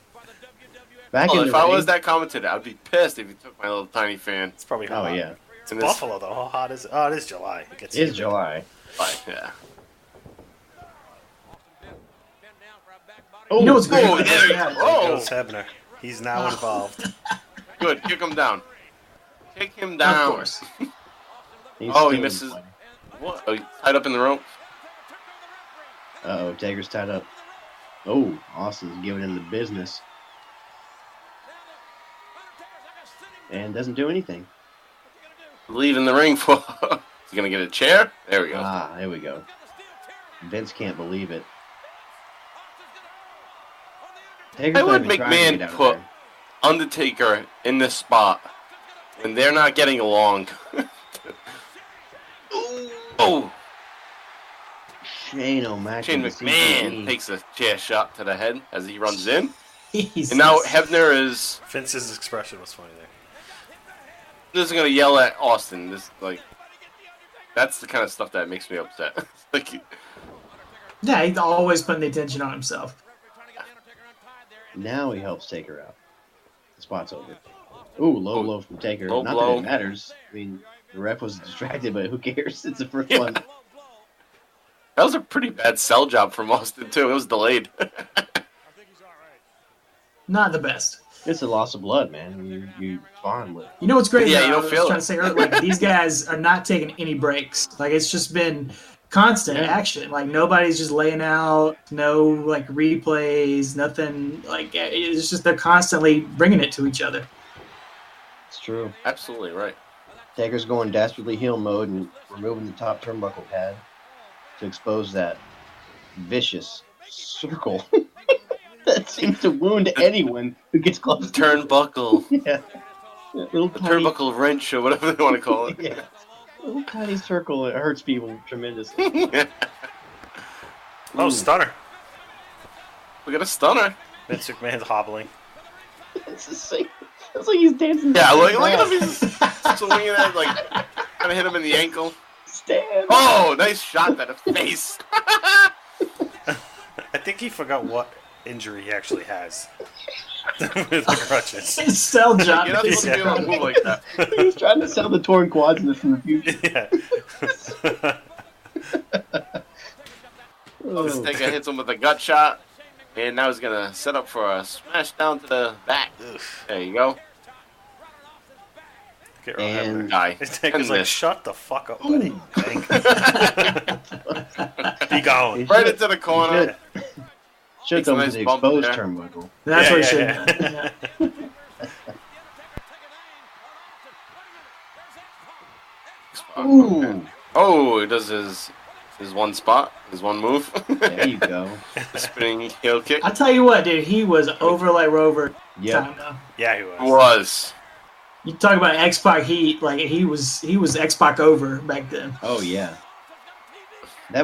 Back Well, in if the I ring- was that commentator, I'd be pissed if he took my little tiny fan. It's probably hot. Oh, yeah. It's Buffalo though. How hot is it? Oh, it is July. It gets It's humid. July. Like, yeah. Oh, You know what's great? Oh, about there he that? goes. Oh. Goes Hebner. He's now involved. Good. Kick him down. Kick him Of down. course. he's Oh, he still misses. in play. What? Oh, he's tied up in the rope. Uh-oh, Taker's tied up. Oh, Austin's giving him the business. And doesn't do anything. Leaving the ring for. He's gonna get a chair. There we go. Ah, there we go. Vince can't believe it. Taker's I not would even trying to McMahon get out of put there. Undertaker in this spot when they're not getting along. Oh, Shane O'Mac. Shane with the McMahon CTE. takes a chair shot to the head as he runs in. Jesus. And now Hebner is Vince's expression was funny there. just going to yell at Austin. That's the kind of stuff that makes me upset. Yeah, he's always putting the attention on himself. Now he helps Taker out. The spot's over. Ooh, low blow from Taker. Low Not blow. that it matters. I mean, the ref was distracted, but who cares? It's the first Yeah. one. That was a pretty bad sell job from Austin, too. It was delayed. Not the best. It's a loss of blood, man. You bond with. You know what's great? Yeah, though, you don't I was feel trying it. to say earlier, like these guys are not taking any breaks. Like it's just been constant action. Like nobody's just laying out, no like replays, nothing. Like it's just they're constantly bringing it to each other. It's true. Absolutely right. Taker's going dastardly heel mode and removing the top turnbuckle pad to expose that vicious circle that seems to wound anyone who gets close to it. Turnbuckle. Yeah. That little The tiny, turnbuckle wrench or whatever they want to call it. yeah. Little tiny circle. It hurts people tremendously. Oh, stunner. We got a stunner. Vince McMahon's hobbling. It's the same. It's like he's dancing. Yeah, look at him. He's swinging at, like, trying to hit him in the ankle. Stand. Oh, nice shot to the face. I think he forgot what injury he actually has with the crutches. Cell job. You're not supposed to be able to move like that. He's trying to sell the torn quads in from the future. Yeah. This Taker hits him with a gut shot. And now he's going to set up for a smash down to the back. There you go. Get And- Guy. Taker's like, shut the fuck up, buddy. Ooh. Be gone. Right into the corner. Should Takes a come nice to the bump exposed there. turnbuckle. That's Yeah, what he yeah, should have done. Yeah. Ooh, Oh, he does his one spot, his one move. there you go. Spinning heel kick. I'll tell you what, dude, he was over like Rover Yep. time though. Yeah, he was. Was. You talk about X-Pac heat, like he was X-Pac over back then. Oh yeah.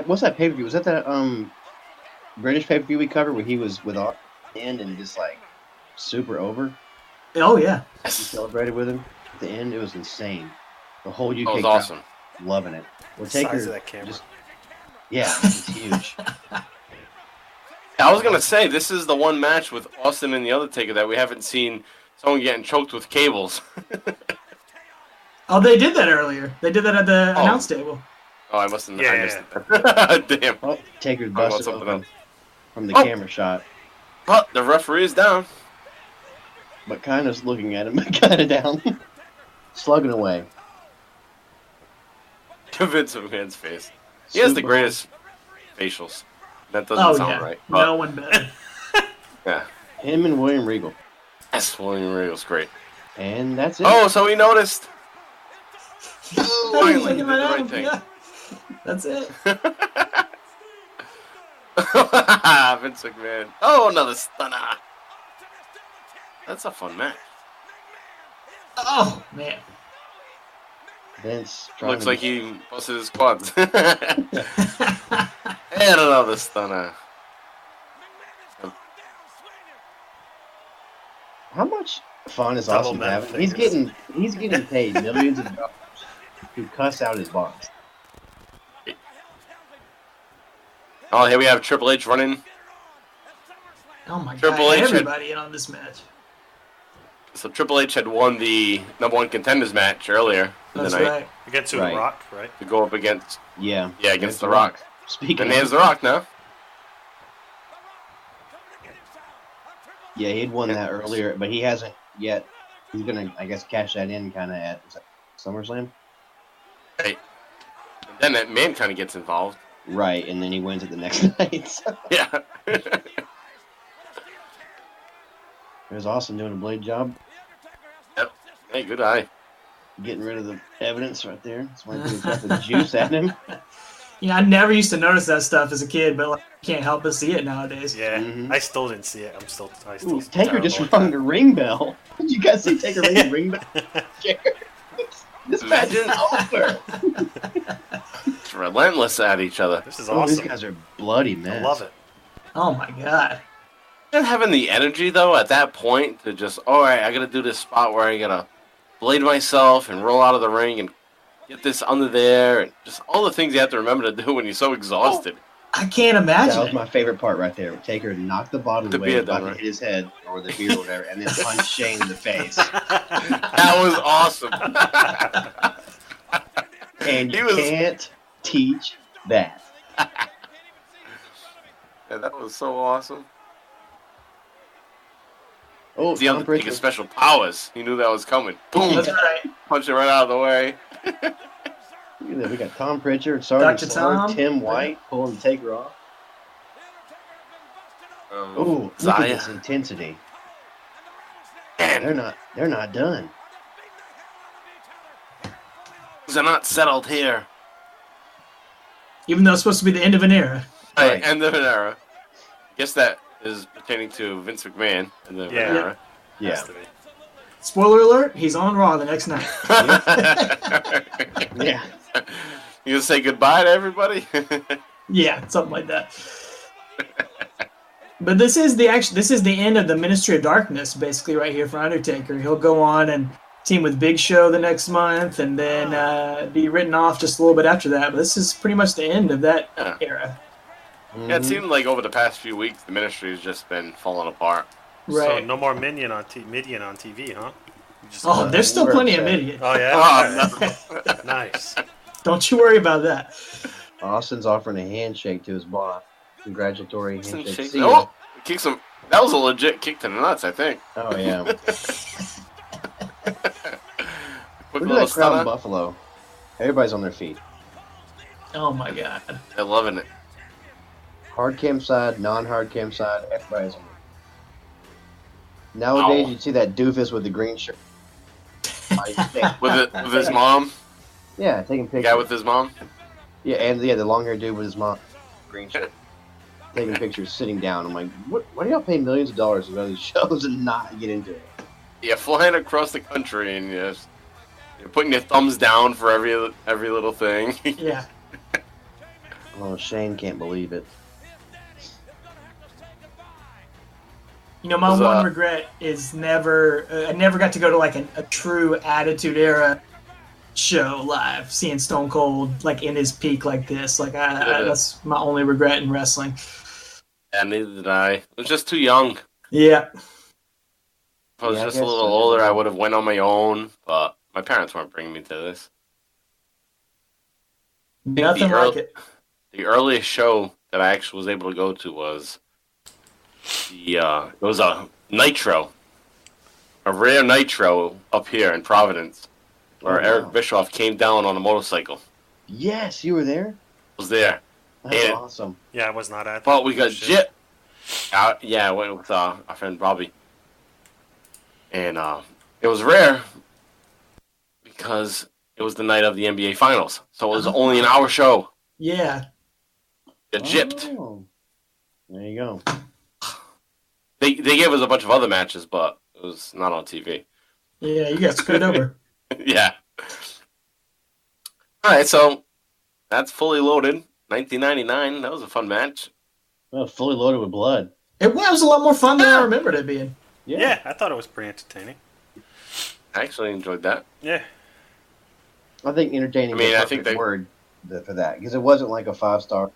What's that pay per view? Was that British pay per view we covered where he was with our end and just like super over? Oh yeah. We celebrated with him at the end. It was insane. The whole UK That was crowd awesome. loving it. Well, The size Taker of that camera. just yeah, it's huge. I was gonna say this is the one match with Austin and the Undertaker that we haven't seen someone getting choked with cables. Oh, they did that earlier. They did that at the announce table. Oh, I mustn't. Yeah, I missed it. Damn. Oh, Taker's about busted something open else. from the Oh. camera shot, But the referee is down. but kind of looking at him, but kind of down, slugging away. Vince McMahon's face. He has the Super- greatest facials. That doesn't Oh sound yeah. right. But, No one better. yeah. Him and William Regal, Yes, William Regal's great. and that's it. Oh, so he noticed. Finally, he Look did at the that, right thing. yeah. That's it. Vince McMahon. Oh, another stunner. That's a fun match. Oh man. Vince Looks like he busted his quads. And another stunner. How much fun is Double Austin man having? He's fingers. getting paid millions of dollars to cuss out his boss. Oh, here we have Triple H running. Oh my Triple god. H had- Everybody in on this match. So Triple H had won the #1 contenders match earlier in That's the night right. Against who? Right. The Rock, right? to go up against Yeah. against The Rock. Speaking And of, there's The Rock now. yeah, he'd won that earlier, but he hasn't yet. He's gonna, I guess, cash that in kind of at SummerSlam. Right. And then that man kind of gets involved. Right, and then he wins it the next night. So Yeah. there's Austin doing a blade job, Yep. Hey, good eye. getting rid of the evidence right there. That's why he threw a cup of juice at him. You know, I never used to notice that stuff as a kid, but like, I can't help but see it nowadays. Yeah. Mhm. I still didn't see it. I still. Ooh, Taker just terrible rung the ring bell. Did you guys see Taker ring the ring bell? This match is over. It's relentless at each other. This is Oh, awesome. these guys are bloody, man. I love it. Oh my god. And having the energy though at that point to just, all right, I gotta do this spot where I gotta blade myself and roll out of the ring and get this under there, and just all the things you have to remember to do when you're so exhausted. I can't That imagine was it. my favorite part right there. Taker knocked the bottle The away, beer about done, to right? hit his head or the beer or whatever, and then punch Shane in the face. That was awesome. And He you was- can't teach that. Yeah, that was so awesome. Oh, The Tom Undertaker's Pritchard. special powers. He knew that was coming. Boom! That's right. Punch it right out of the way. Look at that. We got Tom Pritchard, Sergeant Dr. Slaughter, Tom. Tim White pulling the Taker off. Ooh, look at Zaya. this intensity. And They're not done. they're not settled here. Even though it's supposed to be the end of an era. Right, Right. end of an era. Guess that is pertaining to Vince McMahon and the Yeah. era. Yeah. Has to be. Spoiler alert, he's on Raw the next night. Yeah. You gonna say goodbye to everybody? Yeah, something like that. But this is the end of the Ministry of Darkness, basically, right here for Undertaker. He'll go on and team with Big Show the next month, and then be written off just a little bit after that. But this is pretty much the end of that Yeah. era. Yeah, it seemed like over the past few weeks, the ministry has just been falling apart. So Right. no more Minion on TV, huh? You just- Oh, there's still we're plenty of upset. idiots. Oh, yeah? Oh, Alright. Nice. Don't you worry about that. Austin's offering a handshake to his boss. Congratulatory handshake. See ya. Oh, kicks him. That was a legit kick to the nuts, I think. Oh, yeah. Quick Look at little that crowd in stunner. Buffalo. Everybody's on their feet. Oh my god. They're loving it. Hard cam side, non-hard cam side, everybody's on their feet. Nowadays, Ow. you see that doofus with the green shirt. With his mom, Yeah, taking the pictures. guy with his mom. Yeah, and the long-haired dude with his mom, green shirt, taking pictures, sitting down. I'm like, why do y'all pay millions of dollars to go to these shows and not get into it? Yeah, flying across the country and you're putting your thumbs down for every little thing. Yeah. Oh, Shane can't believe it. You know, my Was, one regret is I never got to go to like a true Attitude Era show live, seeing Stone Cold like in his peak like this. Like that's my only regret in wrestling. Yeah, neither did I. I was just too young. Yeah. If I was Yeah, I just a guess little so. older, I would have went on my own. But my parents weren't bringing me to this. Nothing the like it. The earliest show that I actually was able to go to was it was a Nitro, a rare Nitro up here in Providence, where Oh, wow. Eric Bischoff came down on a motorcycle. Yes, you were there? Was there, That's Yeah. awesome. Yeah, I was not at that. but we got Shit. yeah, I went with our friend Bobby, and it was rare because it was the night of the NBA Finals, so it was only an hour show. Yeah. Got gypped. Oh. There you go. They gave us a bunch of other matches, but it was not on TV. Yeah, you got screwed over. Yeah. All right, so that's Fully Loaded, 1999. That was a fun match. Well, fully loaded with blood. It was a lot more fun than I remembered it being. Yeah, I thought it was pretty entertaining. I actually enjoyed that. Yeah. I think entertaining I mean, is a I perfect think they- word for that. Because it wasn't like a 5-star.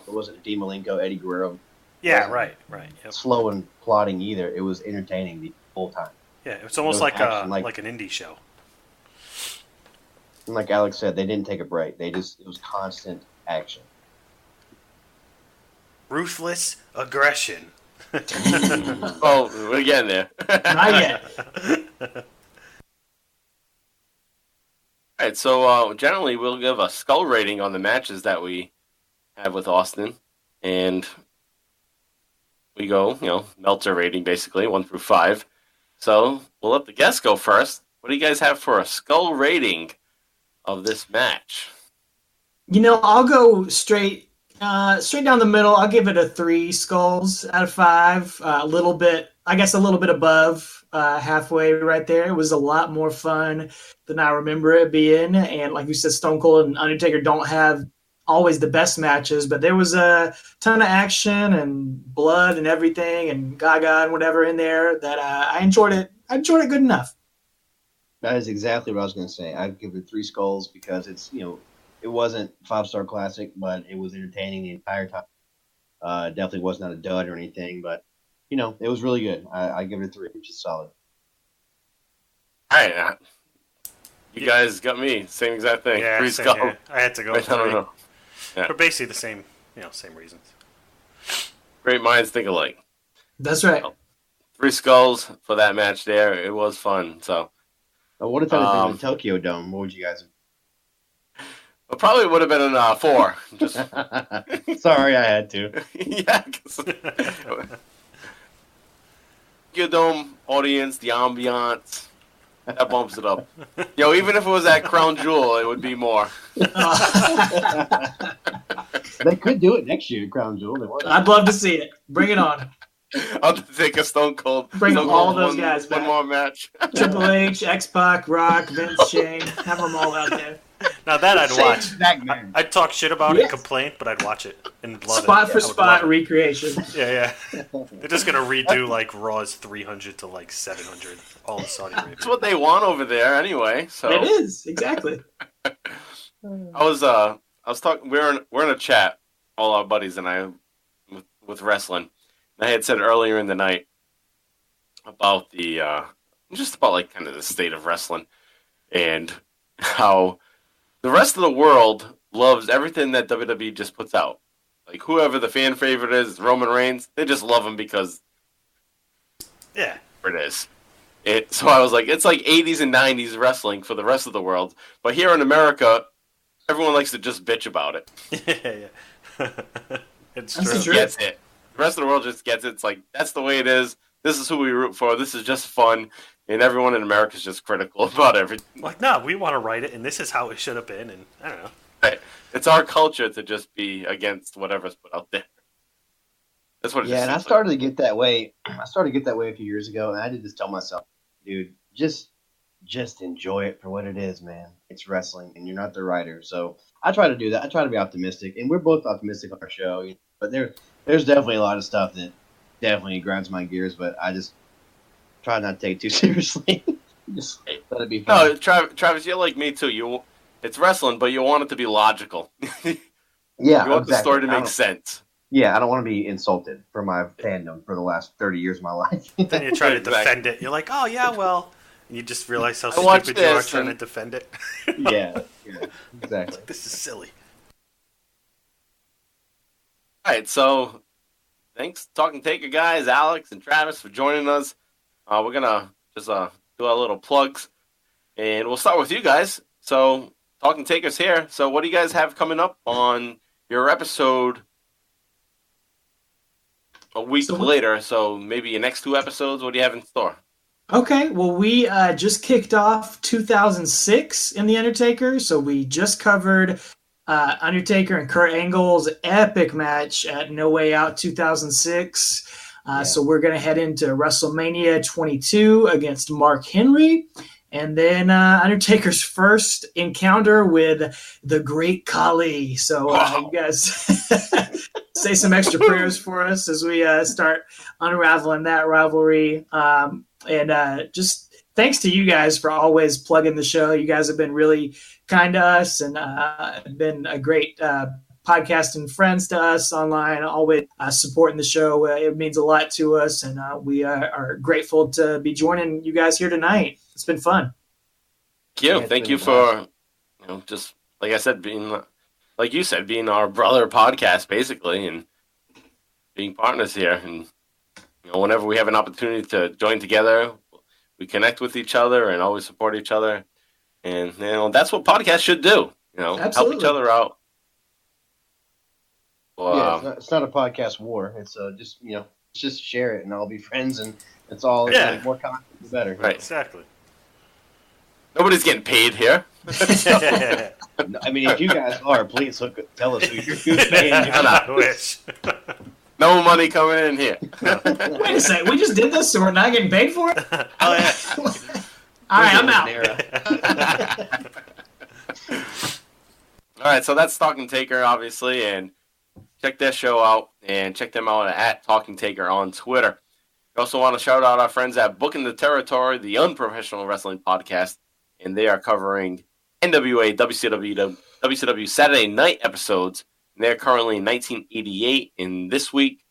It wasn't a Dean Malenko, Eddie Guerrero Yeah, right. Yep. slow and plotting either. It was entertaining the whole time. Yeah, it's almost No like action, like an indie show. And like Alex said, they didn't take a break. It was constant action. Ruthless aggression. Oh, we're getting there. Not yet. All right, so generally we'll give a skull rating on the matches that we have with Austin, and we go, Meltzer rating basically 1 through 5. So we'll let the guests go first. What do you guys have for a skull rating of this match? You know, I'll go straight Straight down the middle, I'll give it a 3 skulls out of 5. A little bit above halfway right there. It was a lot more fun than I remember it being. And like you said, Stone Cold and Undertaker don't have always the best matches, but there was a ton of action and blood and everything and gaga and whatever in there that I enjoyed it. I enjoyed it good enough. That is exactly what I was going to say. I'd give it 3 skulls because it's, it wasn't 5-star classic, but it was entertaining the entire time. Definitely was not a dud or anything, but it was really good. I give it a 3, which is solid. All right, you guys got me same exact thing. Yeah, 3 same skulls. here. I had to go with 3. I don't know. Yeah. For basically the same, same reasons. Great minds think alike. That's right. 3 skulls for that match there. It was fun. So, What if that had been the Tokyo Dome? What would you guys? it probably would have been an 4. Just Sorry, I had to. yeah. Tokyo Dome audience, the ambiance. That bumps it up. Even if it was at Crown Jewel, it would be more. They could do it next year at Crown Jewel. I'd love to see it. Bring it on. Undertaker, Stone Cold. Bring Stone all Cold, those guys back. One more match. Triple H, X-Pac, Rock, Vince, Shane. Have them all out there. Now that I'd watch. That I'd talk shit about it, complain, but I'd watch it and love Spot it. for spot recreation. Yeah. They're just gonna redo like Raw's 300 to like 700, all in Saudi Arabia. That's what they want over there, anyway. So It is exactly. I was talking. We're in a chat, all our buddies and I, with wrestling. And I had said earlier in the night about just about like kind of the state of wrestling and how the rest of the world loves everything that WWE just puts out. Like whoever the fan favorite is, Roman Reigns, they just love him because it is. So I was like, it's like 80s and 90s wrestling for the rest of the world. But here in America, everyone likes to just bitch about it. Yeah. It's That's true. the Gets it. The rest of the world just gets it. It's like, that's the way it is. This is who we root for. This is just fun. And everyone in America is just critical about everything. Like, no, we want to write it, and this is how it should have been, and I don't know. Right. It's our culture to just be against whatever's put out there. That's what it Yeah, just and I seems started to get that way. I started to get that way a few years ago, and I did just tell myself, dude, just enjoy it for what it is, man. It's wrestling, and you're not the writer. So I try to do that. I try to be optimistic, and we're both optimistic on our show. But there's definitely a lot of stuff that definitely grinds my gears, but I just try not to take it too seriously. Just let it be fun. No, Travis, you're like me too. It's wrestling, but you want it to be logical. Yeah, You want the exactly. story to make sense. Yeah, I don't want to be insulted for my fandom for the last 30 years of my life. Then you try to Exactly. defend it. You're like, oh, yeah, well. And you just realize how watched stupid you are this trying to and- defend it. yeah, exactly. This is silly. All right, so thanks, Talking Taker guys, Alex and Travis, for joining us. We're going to just do our little plugs, and we'll start with you guys. So, Talking Taker's here. So, what do you guys have coming up on your episode a week later? So, maybe your next 2 episodes, what do you have in store? Okay, well, we just kicked off 2006 in The Undertaker, so we just covered Undertaker and Kurt Angle's epic match at No Way Out 2006. So we're going to head into WrestleMania 22 against Mark Henry, and then Undertaker's first encounter with the Great Khali. So you guys say some extra prayers for us as we start unraveling that rivalry. And just thanks to you guys for always plugging the show. You guys have been really kind to us and been a great podcasting friends to us online, always supporting the show. It means a lot to us, and we are grateful to be joining you guys here tonight. It's been fun. Thank you for, just like I said, being, like you said, being our brother podcast, basically, and being partners here. And, whenever we have an opportunity to join together, we connect with each other and always support each other. And, that's what podcasts should do, help each other out. Well, Yeah, it's not a podcast war. It's just share it and all be friends, and it's all the more content, the better. Right. Exactly. Nobody's getting paid here. I mean, if you guys are, please tell us who's paying you. I wish. No money coming in here. Wait a second, we just did this, so we're not getting paid for it? Oh yeah. All right, I'm out. All right, so that's Talking Taker, obviously, and check their show out, and check them out at Talking Taker on Twitter. We also want to shout out our friends at Booking the Territory, the unprofessional wrestling podcast, and they are covering NWA, WCW Saturday night episodes, and they're currently in 1988, and this week,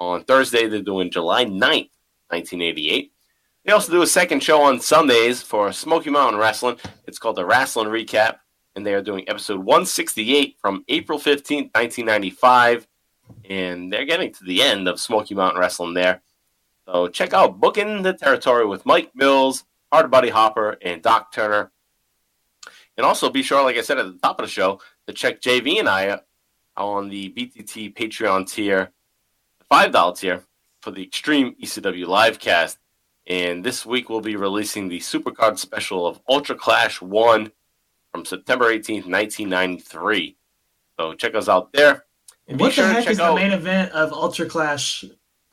on Thursday, they're doing July 9th, 1988. They also do a second show on Sundays for Smoky Mountain Wrestling. It's called the Wrestling Recap, and they are doing episode 168 from April 15th, 1995, and they're getting to the end of Smoky Mountain Wrestling there. So check out Booking the Territory with Mike Mills, Hard Buddy Hopper, and Doc Turner. And also be sure, like I said at the top of the show, to check JV and I on the BTT Patreon tier, the $5 tier, for the Extreme ECW Livecast. And this week we'll be releasing the Supercard special of Ultra Clash 1 from September 18th, 1993. So check us out there. And what the heck is the main event of Ultra Clash?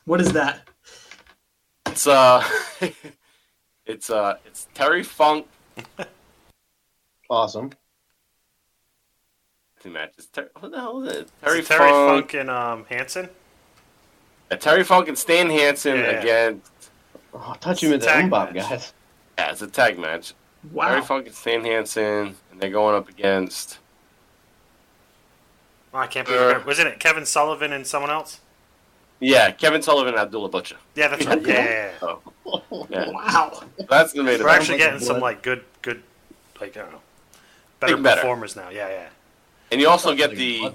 What is that? It's Terry Funk. Awesome. Match. What the hell is it? Terry Funk and Hansen? Terry Funk and Stan Hansen against... Oh, touch him in the Umbop, guys. Yeah, it's a tag match. Wow. Terry Funk and Stan Hansen, and they're going up against... Oh, I can't believe it. Wasn't it Kevin Sullivan and someone else? Yeah, Kevin Sullivan and Abdullah Butcher. Yeah, that's right. Yeah. Yeah. Wow. That's the main event. We're actually getting some good, like, I don't know, better performers now. Yeah. And you also get the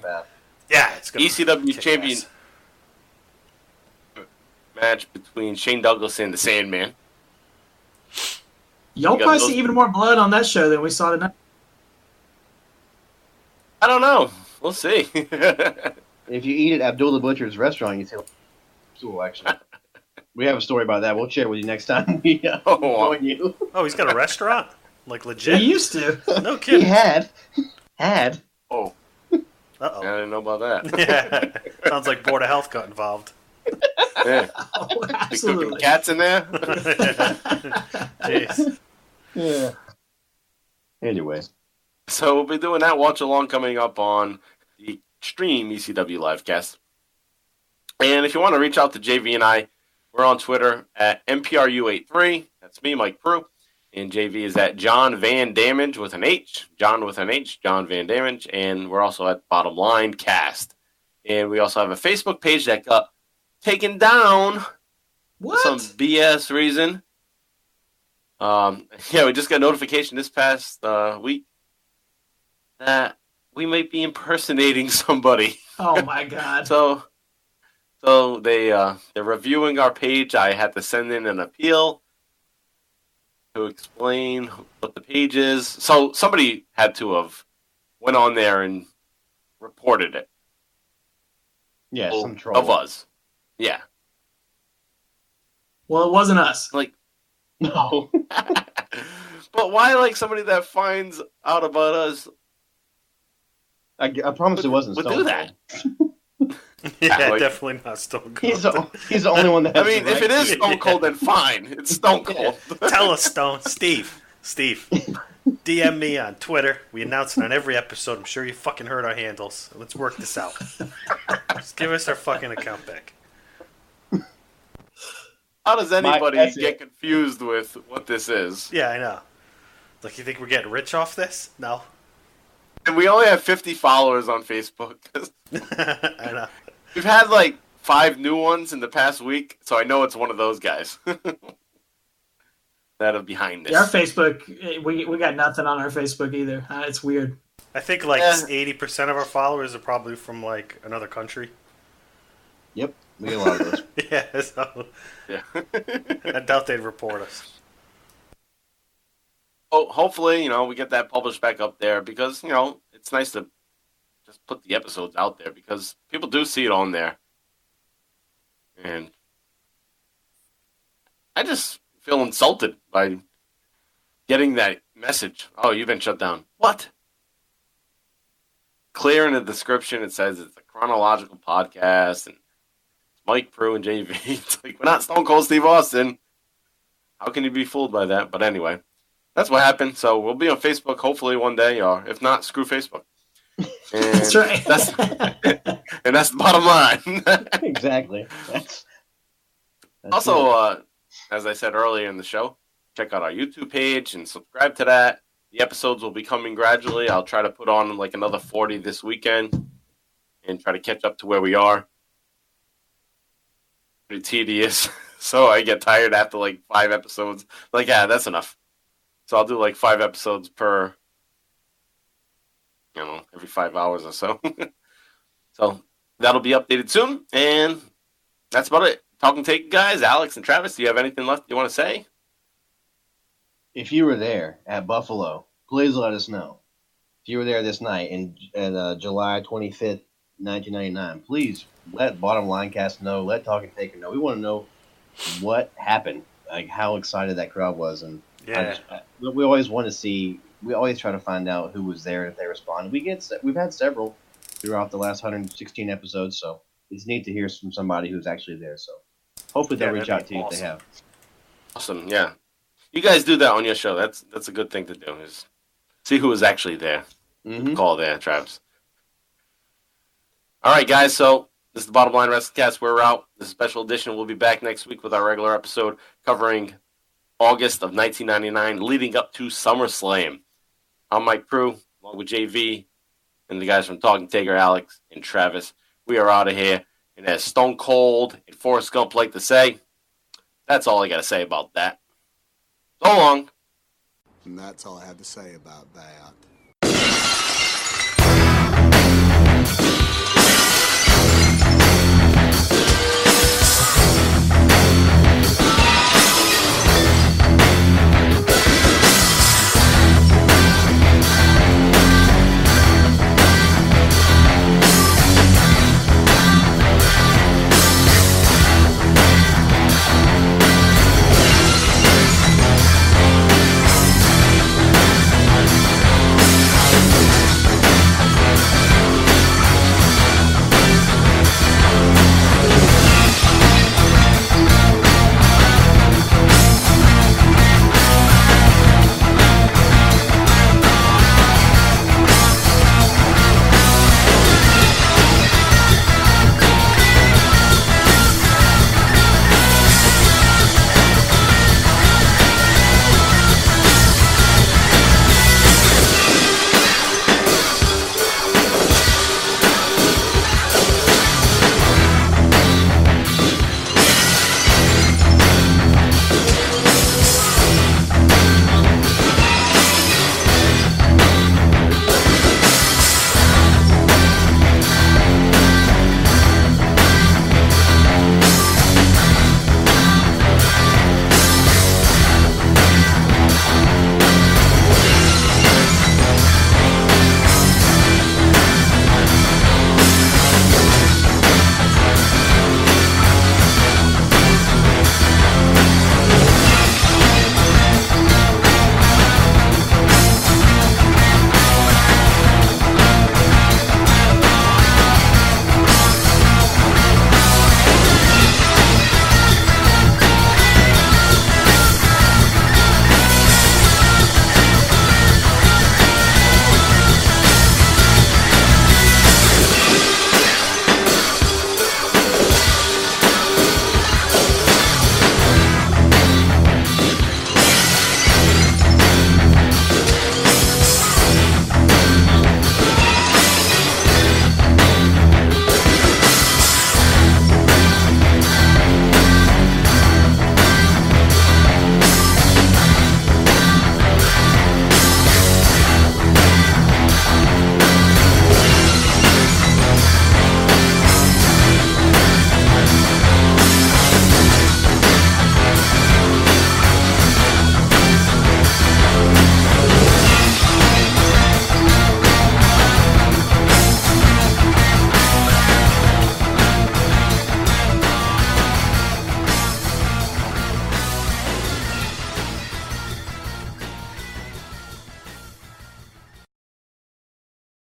it's good ECW champion match between Shane Douglas and the Sandman. Y'all probably see even more blood on that show than we saw tonight. I don't know. We'll see. If you eat at Abdullah Butcher's restaurant, you say, "Cool, actually." We have a story about that. We'll share with you next time we join you. Oh, he's got a restaurant? Like legit? He used to. No kidding. He had. Oh. Uh-oh. I didn't know about that. Yeah. Sounds like Board of Health got involved. Yeah. Oh, You absolutely. cooking cats in there? Jeez. Yeah. Anyway. So we'll be doing that watch along coming up on the Extreme ECW Livecast. And if you want to reach out to JV and I, we're on Twitter at MPRU83. That's me, Mike Prue. And JV is at John Van Damage with an H. John with an H, John Van Damage. And we're also at Bottom Line Cast. And we also have a Facebook page that got taken down What? for some BS reason. We just got a notification this past week that we might be impersonating somebody. Oh my God. So they're reviewing our page. I had to send in an appeal to explain what the page is. So somebody had to have went on there and reported it. Yeah, some troll. Of us. Yeah. Well, it wasn't us. Like, No. but why somebody that finds out about us I promise it wasn't would Stone do that? Yeah, definitely not Stone Cold. He's the only one that has I mean, the if it right is to- Stone Cold, then fine. It's Stone Cold. Tell us, Stone. Steve. DM me on Twitter. We announce it on every episode. I'm sure you fucking heard our handles. Let's work this out. Just give us our fucking account back. How does anybody that's get it. confused with what this is? Yeah, I know. Like, you think we're getting rich off this? No. And we only have 50 followers on Facebook. I know. We've had 5 new ones in the past week, so I know it's one of those guys that are behind this. Yeah, our Facebook, we got nothing on our Facebook either. It's weird. I think 80% of our followers are probably from another country. Yep, we get a lot of those. Yeah, so Yeah. I doubt they'd report us. Oh, hopefully, we get that published back up there because, it's nice to just put the episodes out there because people do see it on there. And I just feel insulted by getting that Message. Oh, you've been shut down. What? Clear in the description, it says it's a chronological podcast, and it's Mike Prue and JV. It's like, we're not Stone Cold Steve Austin. How can you be fooled by that? But anyway, that's what happened. So we'll be on Facebook hopefully one day, or if not, screw Facebook. And That's right. and that's the bottom line. Exactly. That's Also, it. as I said earlier in the show, check out our YouTube page and subscribe to that. The episodes will be coming gradually. I'll try to put on like another 40 this weekend and try to catch up to where we are. Pretty tedious. So I get tired after like 5 episodes. Like, yeah, that's enough. So I'll do like 5 episodes per, every 5 hours or so. So that'll be updated soon. And that's about it. Talking Take guys, Alex and Travis, do you have anything left you want to say? If you were there at Buffalo, please let us know. If you were there this night in July 25th, 1999, please let Bottom Line Cast know. Let Talking Taker know. We want to know what happened, like how excited that crowd was, and we always want to see. We always try to find out who was there if they responded. We've had several throughout the last 116 episodes, so it's neat to hear from somebody who's actually there. So hopefully they'll reach out to you if they have. Awesome, yeah. You guys do that on your show. That's a good thing to do. Is see who was actually there. Mm-hmm. Call there, Travis. All right, guys. So this is the Bottom Line WrestleCast. We're out. This special edition. We'll be back next week with our regular episode covering August of 1999, leading up to SummerSlam. I'm Mike Prue, along with JV and the guys from Talking Taker, Alex and Travis. We are out of here. And as Stone Cold and Forrest Gump like to say, that's all I got to say about that. So long. And that's all I have to say about that.